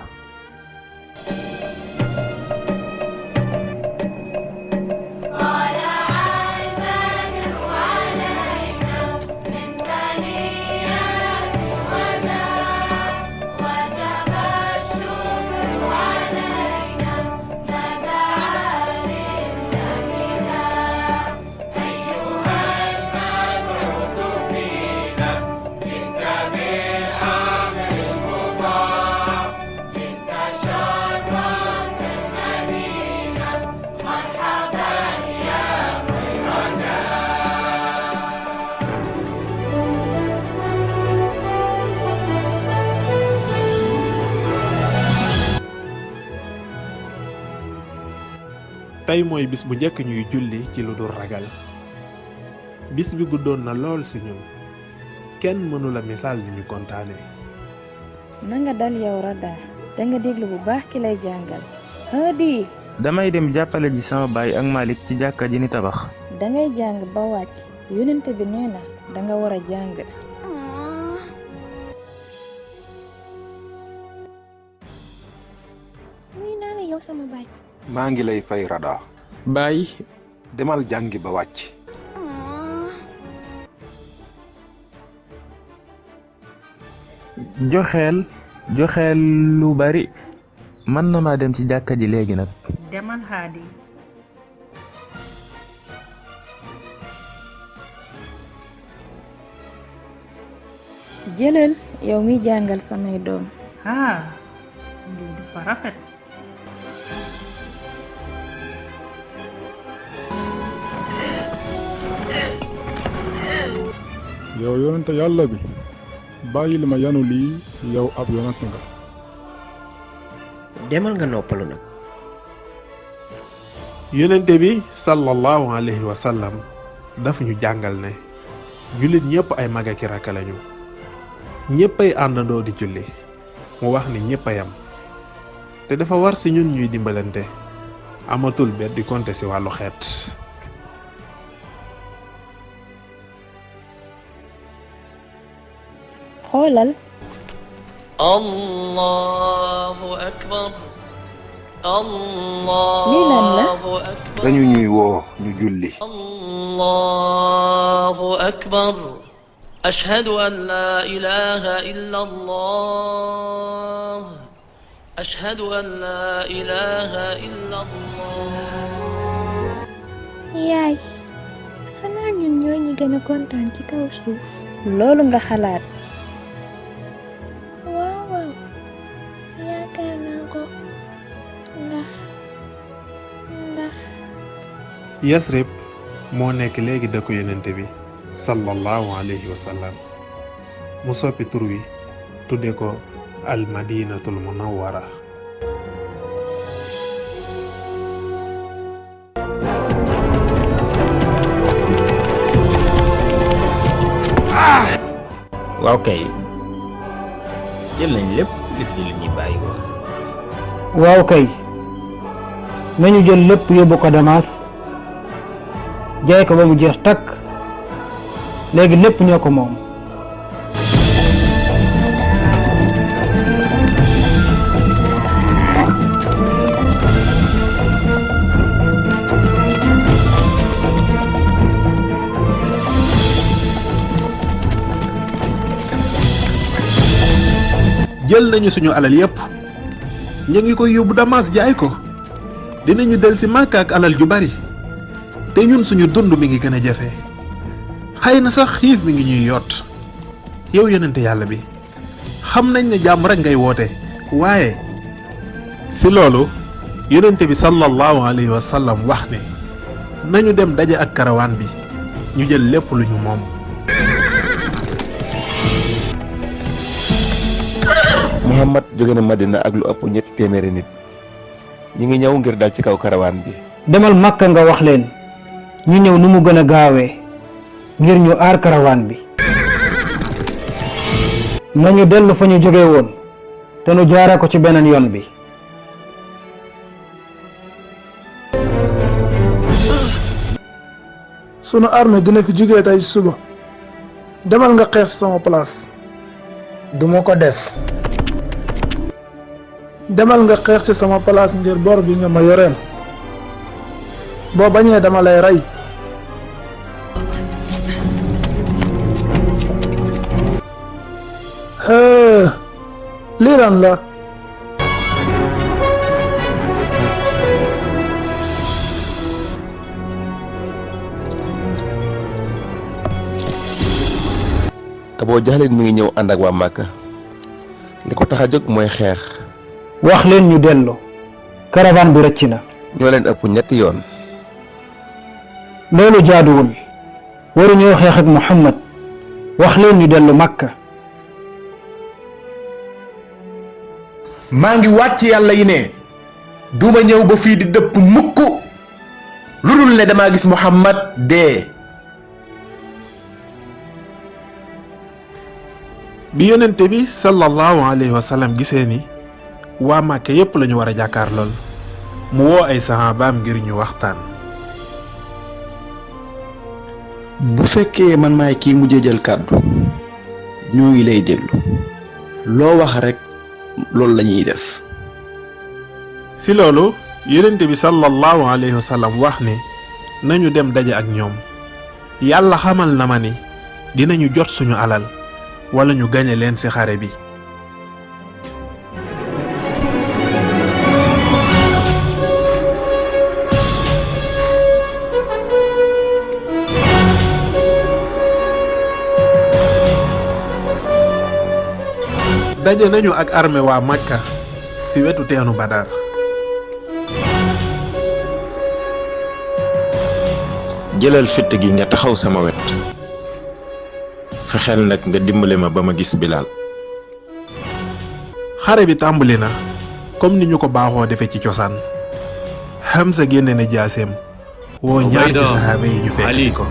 tey mooy bis bu njëkk ñuy julli ci lu dul ragal bis bi guddoon na lool ci ñun kenn mënula misaal ni ñu kontaane. na nga dal yow Rada da nga déglu bu baax ki lay jàngal. Hadi damay dem jàppale ji sama baay ak Malik ci jàkka ji ni tabax. da ngay jàng ba wàcc yonent bi nee na da nga war a jàng. nuyu naa la yow sama baay. maa ngi lay fay Rada. baay. demal jàngi ba wàcc. joxeel lu bari. mën na maa dem ci jàkka ji léegi nag. demal Hadi. jëlal yow mi jàngal samay doom. lii dafa rafet. yow yonente yàlla bi bàyyil ma yanu lii yow ab yonent nga. demal nga noppalu nag. yonente bi sallallahu alayhi wa sallam daf ñu jàngal ne jullit ñépp ay mag ak rakk lañu ñéppay àndandoo di julli mu wax ni ñépp a yam te dafa war ci ñun ñuy dimbalante amatul bet di konte ci wàllu xeet. xoolal. Allahu akbar. Allahu akbar. dañu ñuy woo ñu julli. Allahu akbar. ashhadu an la ilaha illa Allah. ashhadu an la ilaha illa Allah. yaay xanaa ñun ñoo ñi gën a kontaan ci kaw suuf. loolu nga xalaat. waaw yaakaar naa ko ndax. Yasrib moo nekk léegi dëkku yonente bi sallallahu alayhi wa sallam mu soppi tur wi tudde ko al madinatul munawwara. waaw kay jël nañ lépp li ñuy bàyyi woon. waaw kay nañu jël lépp yóbbu ko Damas jaay ko ba mu jeex takk léegi lépp ñoo ko moom. jël nañu suñu alal yépp ñu ngi koy yóbbu Damas jaay ko dinañu del ci Makka ak alal ju bari te ñun suñu dund mi ngi gën a jafe xëy na sax xiif mi ngi ñuy yott yow yonente yàlla bi xam nañ ne jàmm rek ngay woote waaye si loolu yonente bi sallallahu alayhi wa sallam wax ne nañu dem daje ak karawaan bi ñu jël lépp lu ñu moom. Muhammad jóge na Madina ak lu ëpp ñetti téeméeri nit ñi ngi ñëw ngir dal ci kaw karawaan bi. demal Makka nga wax leen ñu ñëw nu mu gën a gaawee ngir ñu aar karawaan bi. nañu dellu fa ñu jóge woon te nu jaare ko ci beneen yoon bi. sunu armée dina fi jógee tey suba demal nga xeex sama place. duma ko def. demal nga xeex ci sama place ngir bor bi nga ma yoreel boo bañee dama lay rey. lii lan la. Abu Jahlin mi ngi ñëw ànd ak waa Màkka li ko tax a jóg mooy xeex. wax leen ñu dellu caravane bi rëcc na. ñoo leen ëpp ñetti yoon. loolu jaaduwul waruñoo xeex ak Muhammad wax leen ñu dellu Makka. maa ngi waat ci yàlla yi ne duma ñëw ba fii di dëpp mukk lu dul ne damaa gis Muhammad dee. bi yonente bi sallallahu alayhi wa sallam gisee ni waa Màkka yépp lañu war a jàkkaar lool mu woo ay saxaabaam ngir ñu waxtaan. bu fekkee man maay kii mujjee jël kàddu ñoo ngi lay déglu loo wax rek loolu lañuy def. si loolu yonente bi sallallahu alayhi wa sallam wax ne nañu dem daje ak ñoom yàlla xamal na ma ni dinañu jot suñu alal wala ñu gañe leen ci xare bi. daje nañu ak armée waa Makka ci wetu teenu Badar. jëlal fitt gi nga taxaw sama wet fexeel nag nga dimbale ma ba ma gis Bilal. xare bi tàmbali na comme ni ñu ko baaxoo defe ci cosaan Hamza génne na jaaseem woo ñaar ci saxaaba yi ñu fekk si ko.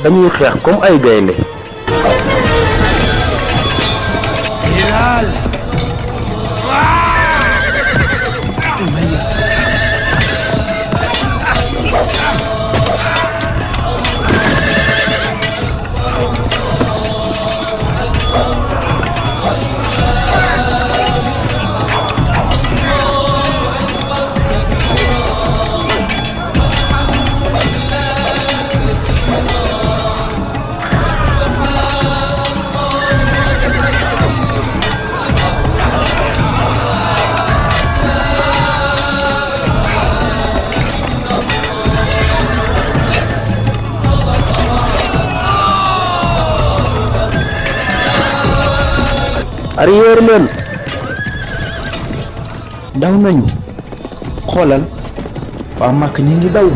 dañuy xeex comme ay gaynde. Bilal. arrière leen. daw nañu xoolal waa màkk ñi ngi daw.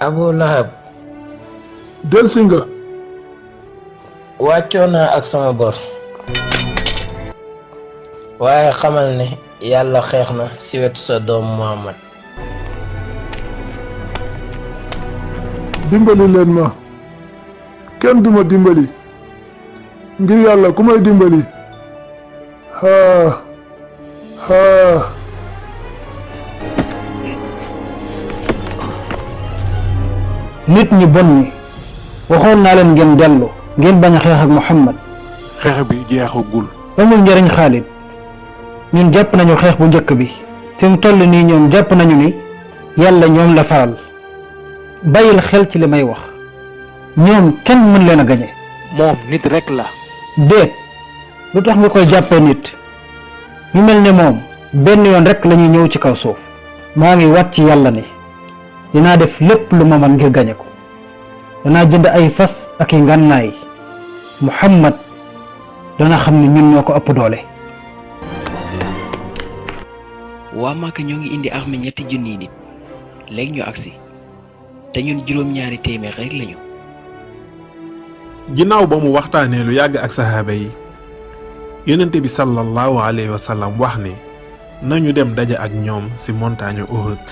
Abu Lahab delsi nga. wàccoo naa ak sama bor waaye xamal ne yàlla xeex na ci wetu sa doom Muhammad. dimbali leen ma kenn duma dimbali ngir yàlla ku may dimbali. haa haa. nit ñi bon ñi waxoon naa leen ngeen dellu ngeen bañ a xeex ak Muhammad. xeex bi jeexagul. amul njariñ Xaalid ñun jàpp nañu xeex bu njëkk bi fi mu toll nii ñoom jàpp nañu ni yàlla ñoom la faral bàyyil xel ci li may wax ñoom kenn mën leen a gañe. moom nit rek la. déet lu tax nga koy jàppee nit ñu mel ne moom benn yoon rek la ñuy ñëw ci kaw suuf. maa ngi wat ci yàlla ni dinaa def lépp lu ma man ngir gañe ko danaa jënd ay fas ak i ngànnaay Muhammad dana xam ne ñun ñoo ko ëpp doole. waa Màkka ñoo ngi indi armée 3 000 nit léegi ñu agsi te ñun 2 téeméer rek lañu. ginnaaw ba mu waxtaanee lu yàgg ak saxaaba yi yonente bi sallallahu alayhi wa sallam wax ne nañu dem daje ak ñoom ci montagne Uhud.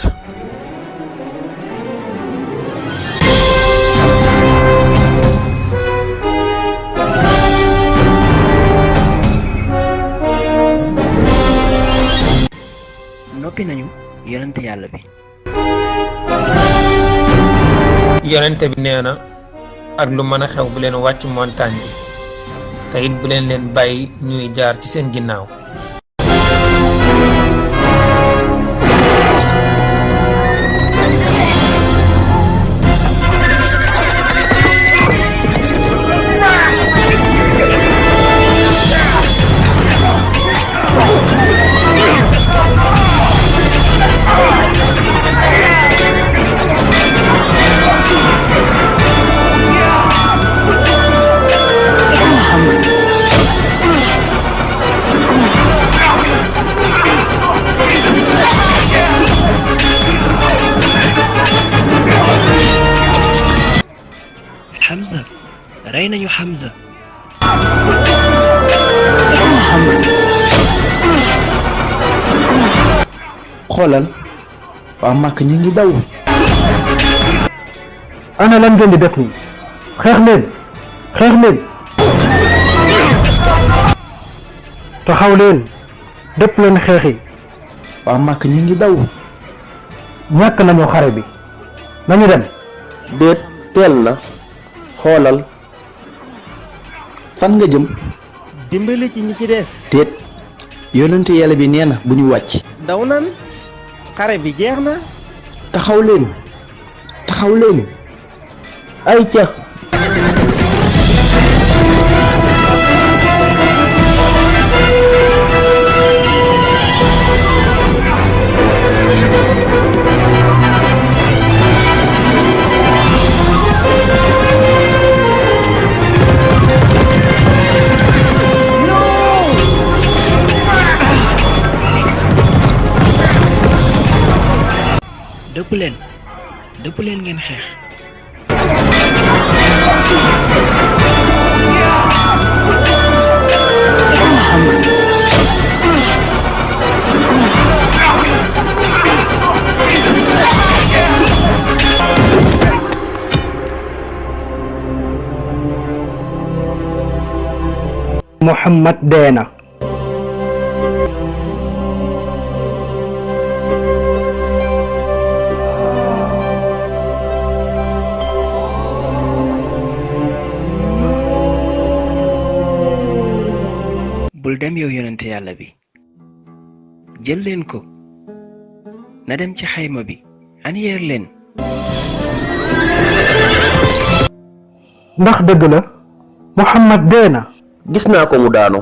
noppi nañu yonente yàlla bi. yonente bi nee na ak lu mën a xew bu leen wàcc montagne bi te it bu leen leen bàyyi ñuy jaar ci seen ginnaaw. Hamza rey nañu Hamza. xoolal waa màkk ñi ngi daw. ana lan ngeen di def nii xeex leen taxaw leen dëpp leen xeexi. waa màkk ñi ngi daw. ñàkk nañu xare bi nañu dem. déet teel na xoolal. fan nga jëm. dimbali ci ñi ci des. déet yonente yàlla bi nee na bu ñu wàcc. daw nan xare bi jeex na. taxaw leen ay ca. dëpp leen ngeen xeex. Muhammad dee na. bul dem yow yonente yàlla bi jël leen ko na dem ci xayma bi aniyeer leen. ndax dëgg la Muhammad dee na. gis naa ko mu daanu.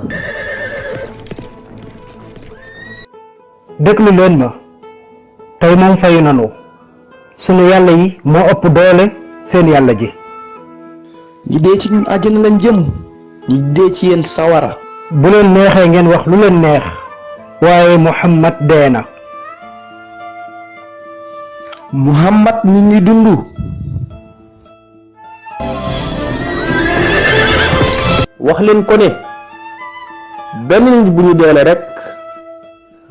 déglu leen ma tey moom fayu nanu sunu yàlla yi moo ëpp doole seen yàlla ji. ñi dee ci ñun àjjana lañ jëm ñi dee ci yéen sawara. bu leen neexee ngeen wax lu leen neex waaye Muhammad dee na. Muhammad mi ngi dund. wax leen ko ne benn nit bu ñu deele rek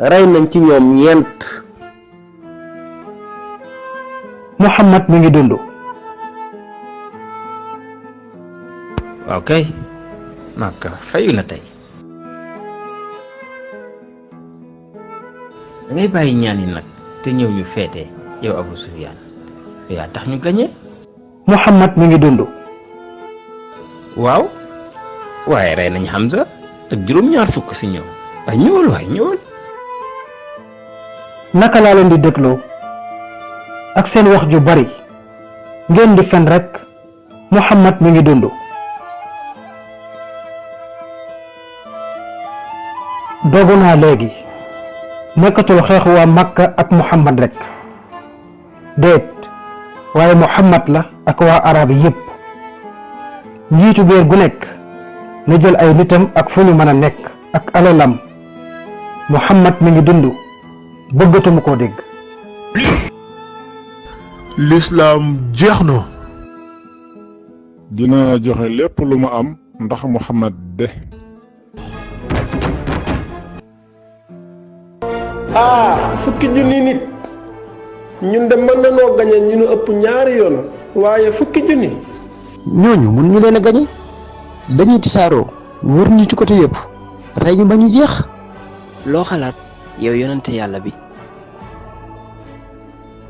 rey nañ ci ñoom ñeent. Muhammad mi ngi dund. waaw kay Makka fayu na tey. da ngay bàyyi ñaan yi nag te ñëw ñu feete yow Abu Sufyaan yaa tax ñu gañe. Muhammad mi ngi dund. waaw waaye rey nañ Hamza ak juróom-ñaar fukk ci ñoom. ay ñëwal waay ñëwal. naka laa leen di dégloo ak seen wax ju bari ngeen di fen rek. Muhammad mi ngi dund. dogu naa léegi nekkatul xeexu waa Makka ak Muhammad rek déet waaye Muhammad la ak waa arab yi yépp. njiitu géer gu nekk na jël ay nitam ak fu ñu mën a nekk ak alalam. Muhammad mi ngi dund bëggatuma koo dégg. lislaam jeex na. dina joxe lépp lu ma am ndax Muhammad de. fukki junni nit ñun de mën nañoo gañe ñu nu ëpp ñaari yoon waaye fukki junni. ñooñu mun ñu leen a gañe dañuy tisaaroo wër ñu ci côté yëpp rey ñu ba ñu jeex. loo xalaat yow yonente yàlla bi.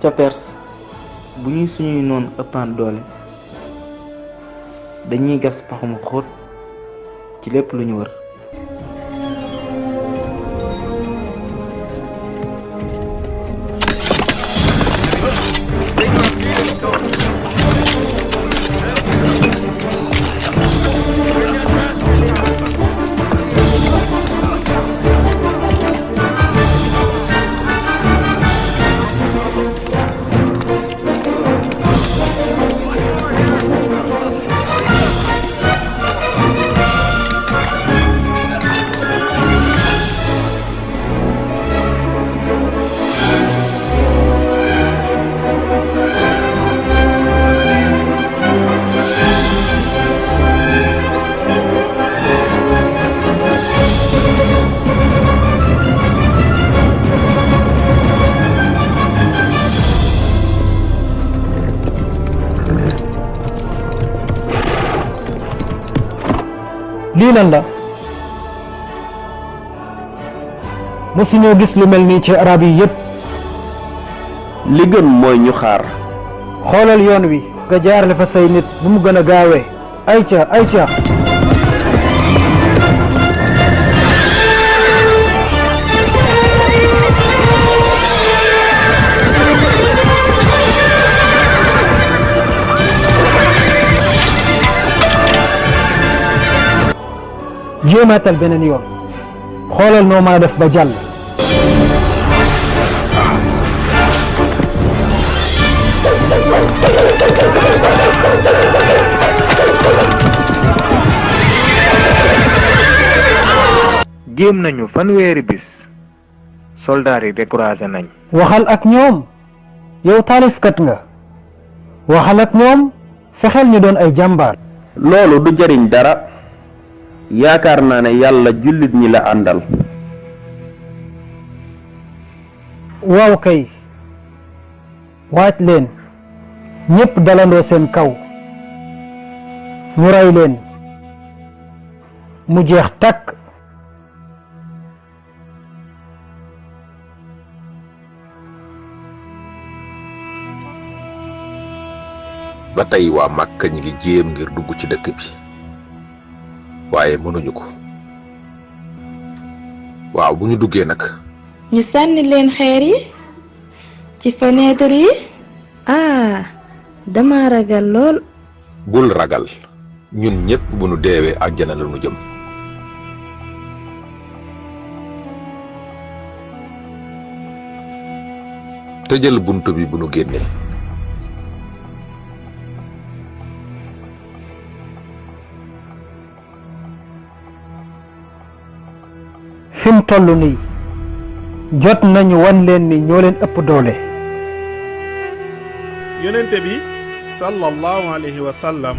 ca Perse bu ñuy suñuy noon ëppaan doole dañuy gas pax mu xóot ci lépp lu ñu wër. lii lan la mosuñoo gis lu mel nii ci arab yi yépp. li gën mooy ñu xaar. xoolal yoon wi nga jaarale fa say nit bu mu gën a gaawee. ayca ayca. jéemaatal beneen yoon xoolal noo mën a def ba jàll. jéem nañu fanweeri bis soldaar yi découragé nañ. waxal ak ñoom yow taalifkat nga waxal ak ñoom fexeel ñu doon ay jàmbaar. loolu du jariñ dara. yaakaar naa ne yàlla jullit ñi la àndal. waaw kay waaj leen ñépp dalandoo seen kaw ñu rey leen mu jeex takk. ba tey waa Makka ñi ngi jéem ngir dugg ci dëkk bi waaye mënuñu ko. waaw bu ñu duggee nag. ñu sànni leen xeer yi ci fenêtre yi. dama ragal lool. bul ragal ñun ñépp bu nu deewee àjjana la nu jëm. tëjal bunt bi bu nu génnee. fi mu toll nii jot nañu wan leen ni ñoo leen ëpp doole. yonente bi sallallahu alayhi wa sallam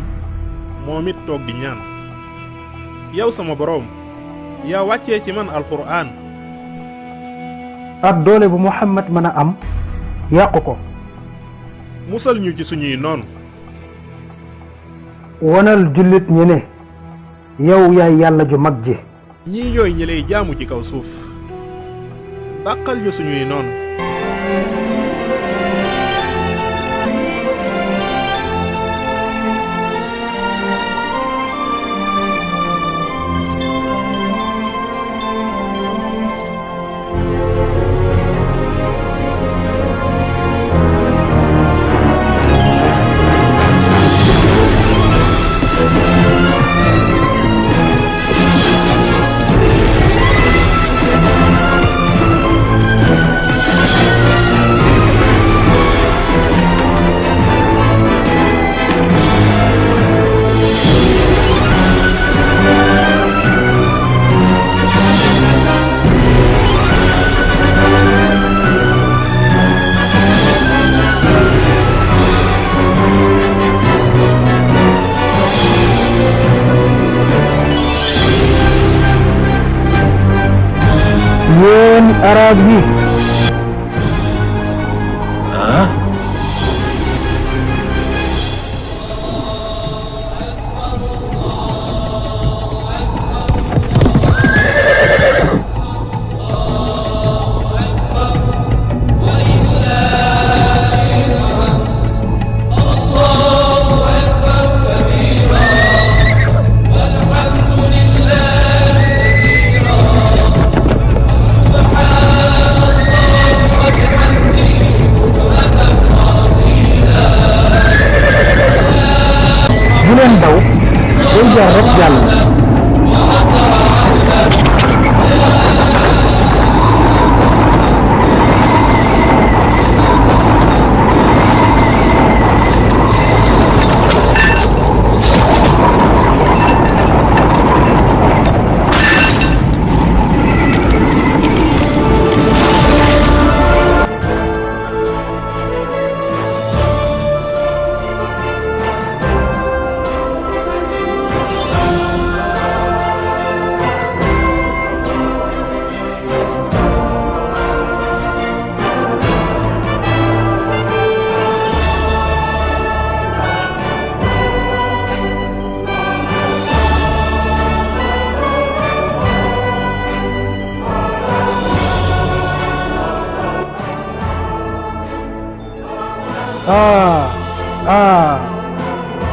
moom it toog di ñaan yow sama boroom yaa wàccee ci man alquran ak doole bu Muhammad mën a am yàqu ko. musal ñu ci suñuy noon. wonal jullit ñi ne yow yaay yàlla ju mag ji. ñii ñooy ñi lay jaamu ci kaw suuf dàqal ñu suñuy noon. yéen arab yi bu leen daw day jaar rek jàll.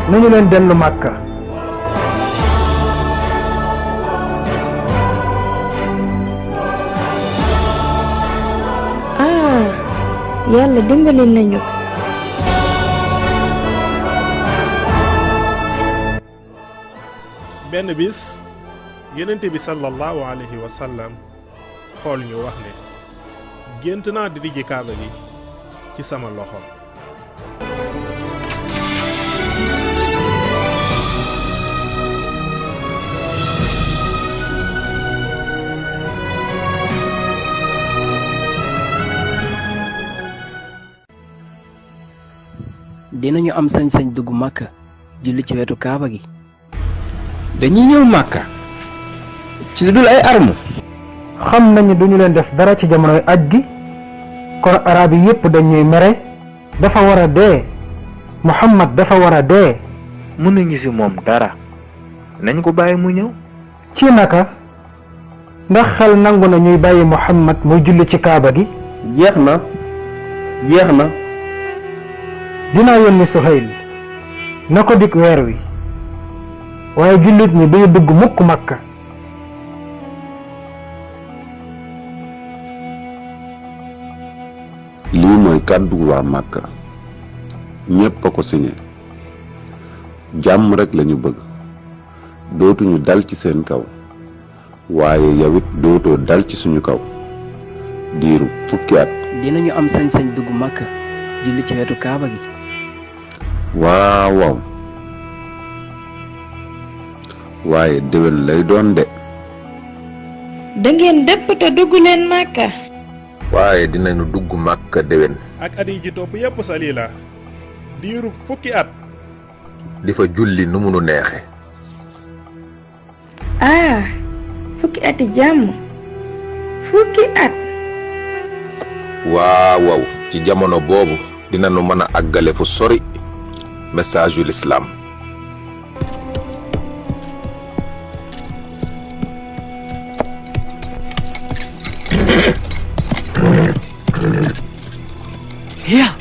nañu leen dellu Màkka. yàlla dimbali nañu. benn bis yonente bi sallallahu alayhi wa sallam xool ñu wax ne gént naa di dijji kaaba gi ci sama loxo. dinañu am sañ-sañ dugg Màkka julli ci wetu kaaba gi. dañuy ñëw Màkka ci lu dul ay arme. xam nañu duñu leen def dara ci jamonoy aj gi kon arab yi yépp dañuy mere. dafa war a dee. Muhammad dafa war a dee. mënuñu ci moom dara nañ ko bàyyi mu ñëw. ci naka ndax xel nangu na ñuy bàyyi Muhammad muy julli ci kaaba gi. jeex na dinaa yónni Suhayl na ko dik weer wi waaye jullit ñi duñu dugg mukk Makka. lii mooy kàddu waa Makka ñépp a ko signé jàmm rekk lañu bëgg dootuñu dal ci seen kaw waaye yawit dootoo dal ci suñu kaw diiru fukki at. dinañu am sañ-sañ dugg Makka julli ci wetu Kaaba gi. waaw waaw waaye déwén lay doon de. dangeen dëpp te dugg leen Makka. waaye dinañu dugg Makka déwén. ak at yi ji topp yépp Salila diiru fukki at. di fa julli nu mu nu neexe. ah fukki ati jàmm fukki at. waaw waaw ci jamono boobu dinañu mën a àggale fu sori message yu lislaam. Yeah.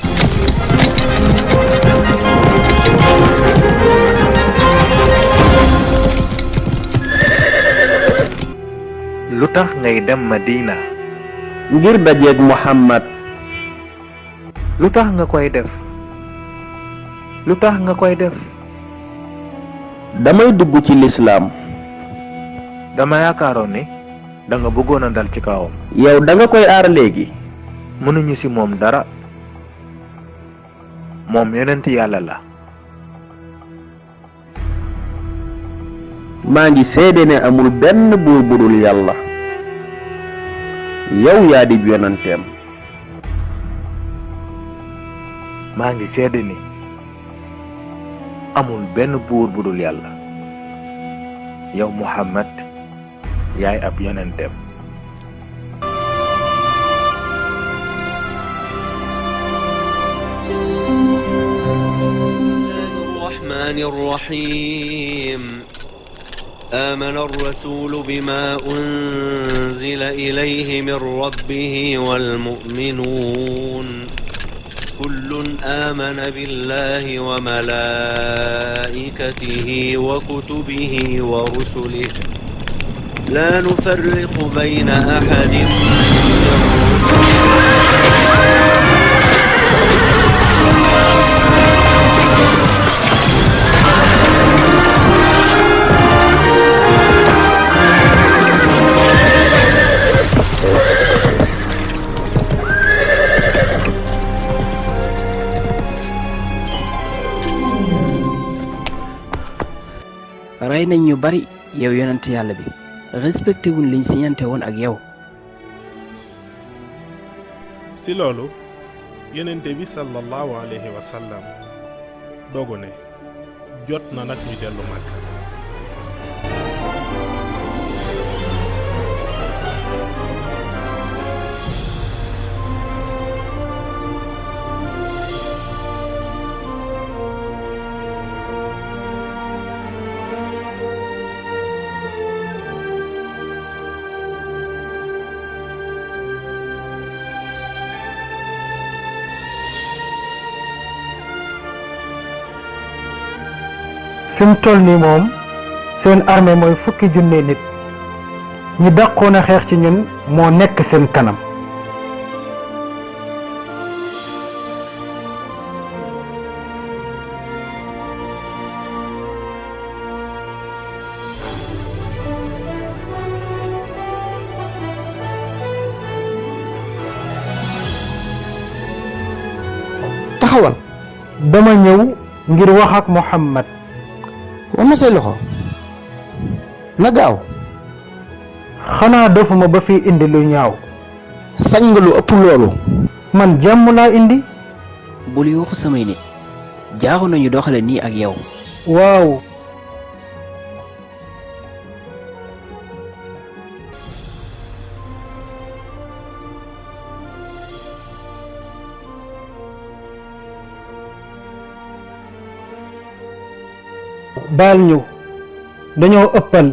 lu tax ngay dem Madina. ngir dajeeg Muhammad. lu tax nga koy def. lu tax nga koy def. damay dugg ci lislaam. dama yaakaaroon ni da nga bëggoon a dal ci kawam. yow da nga koy aar léegi. mënuñu ci moom dara. moom yonent yàlla la. maa ngi seede ne amul benn buur budul yàlla. yow yaa di yonenteem. maa ngi seede ni amul benn buur budul yàlla. yow Muhammad yaay ab yonenteem. الرحمن الرحيم آمن الرسول بما أنزل إليه من ربه والمؤمنون كل آمن بالله وملائكته وكتبه ورسله لا نفرق بين أحد من rey nañ ñu bari yow yonent yàlla bi respecté wuñ liñ siñante woon ak yow. si loolu yonente bi sallallahu alayhi wa sallam dogu ne jot na nag ñu dellu Makka. fi mu toll nii moom seen armée mooy fukki junne nit ñi dàqoon a xeex ci ñun moo nekk seen kanam. taxawal. dama ñëw ngir wax ak Muhammad. war ma say loxo na gaaw. xanaa dofuma ba fi indi lu ñaaw. sañ nga lu ëpp loolu. man jàmm laa indi. bul yuuxu samay nit jaaxu nañu doxale nii ak yow. waaw. baal ñu dañoo ëppal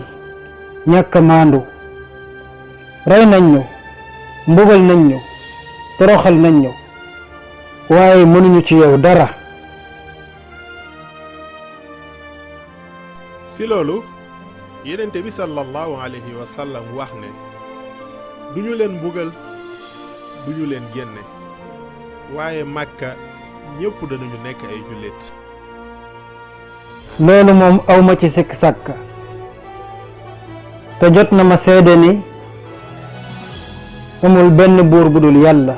ñàkk maandu rey nañ ñu mbugal nañ ñu toroxal nañ ñu waaye mënuñu ci yow dara. si loolu yonente bi sallallahu alayhi wa sallam wax ne duñu leen mbugal duñu leen génne waaye Makka ñépp danañu nekk ay jullit. loolu moom awma ci sikk sàkk te jot na ma seede ni amul benn buur bu dul yàlla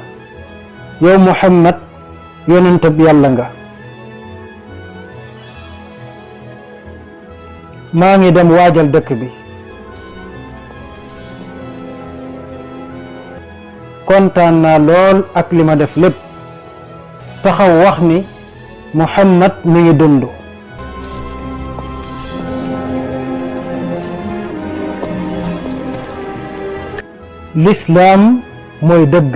yow Muhammad yonentab yàlla nga maa ngi dem waajal dëkk bi kontaan naa lool ak li ma def lépp taxaw wax ni Muhammad mi ngi dund lislaam mooy dëgg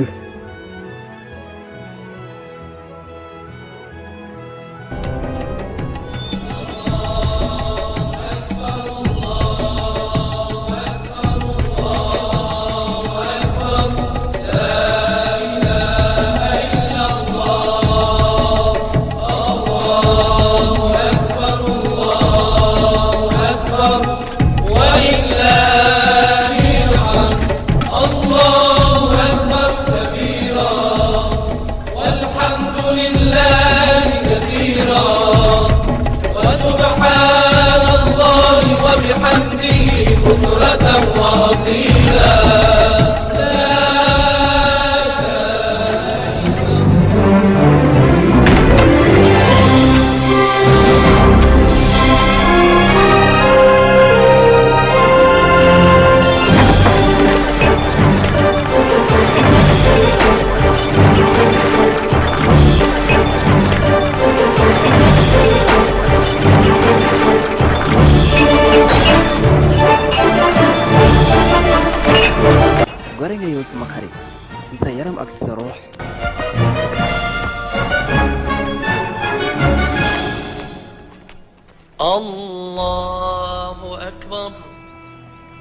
gore nga yow suma xarit ci sa yaram ak sa ruux Allahu akbar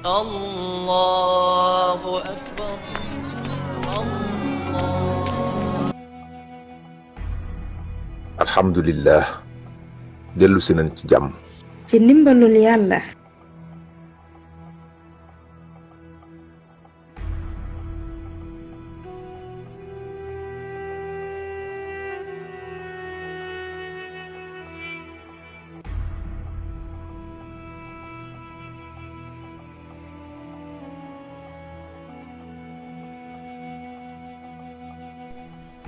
Allahu akbar alhamdulillah dellu si nañ ci jàmm ci ndimbalul yàlla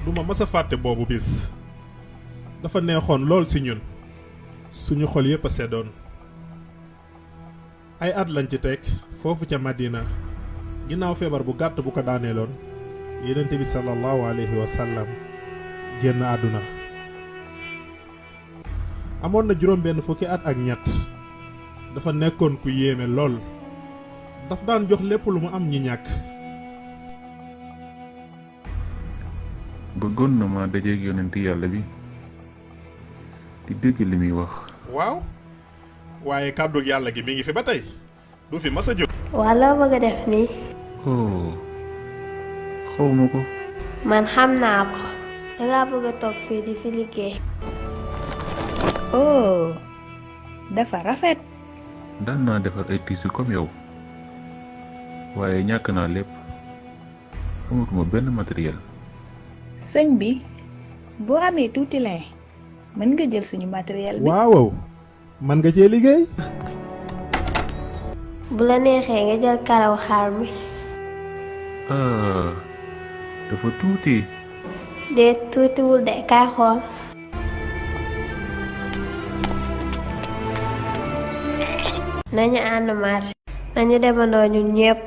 duma mës a fàtte boobu bis dafa neexoon lool ci ñun suñu xol yépp a seddoon ay at lañ ci teg foofu ca Madina ginnaaw feebar bu gàtt bu ko daaneeloon Yonent bi sallallahu alayhi wa sallam génn àdduna amoon na juróom benn fukki at ak ñett dafa nekkoon ku yéeme lool daf daan jox lépp lu mu am ñi ñàkk bëggoon na ma dajeeg yonent yàlla bi di dégg li muy wax waaw waaye kàddu yàlla gi mi ngi fi ba tey du fi mas a jóg waa loo bëgg a def nii oh xawma ko man xam naa ko dangaa bëgg a toog fii di fi liggéey oh dafa rafet daan naa defar ay tissu comme yow waaye ñàkk naa lépp amatuma benn matériel sëñ bi boo amee tuuti lin mën nga jël suñu matériel bi waaw man nga cee liggéey bu la neexee nga jël karaw xaar mi dafa tuuti déet tuutiwul de kaay xool nañu ànd marché nañu demandoo ñun ñépp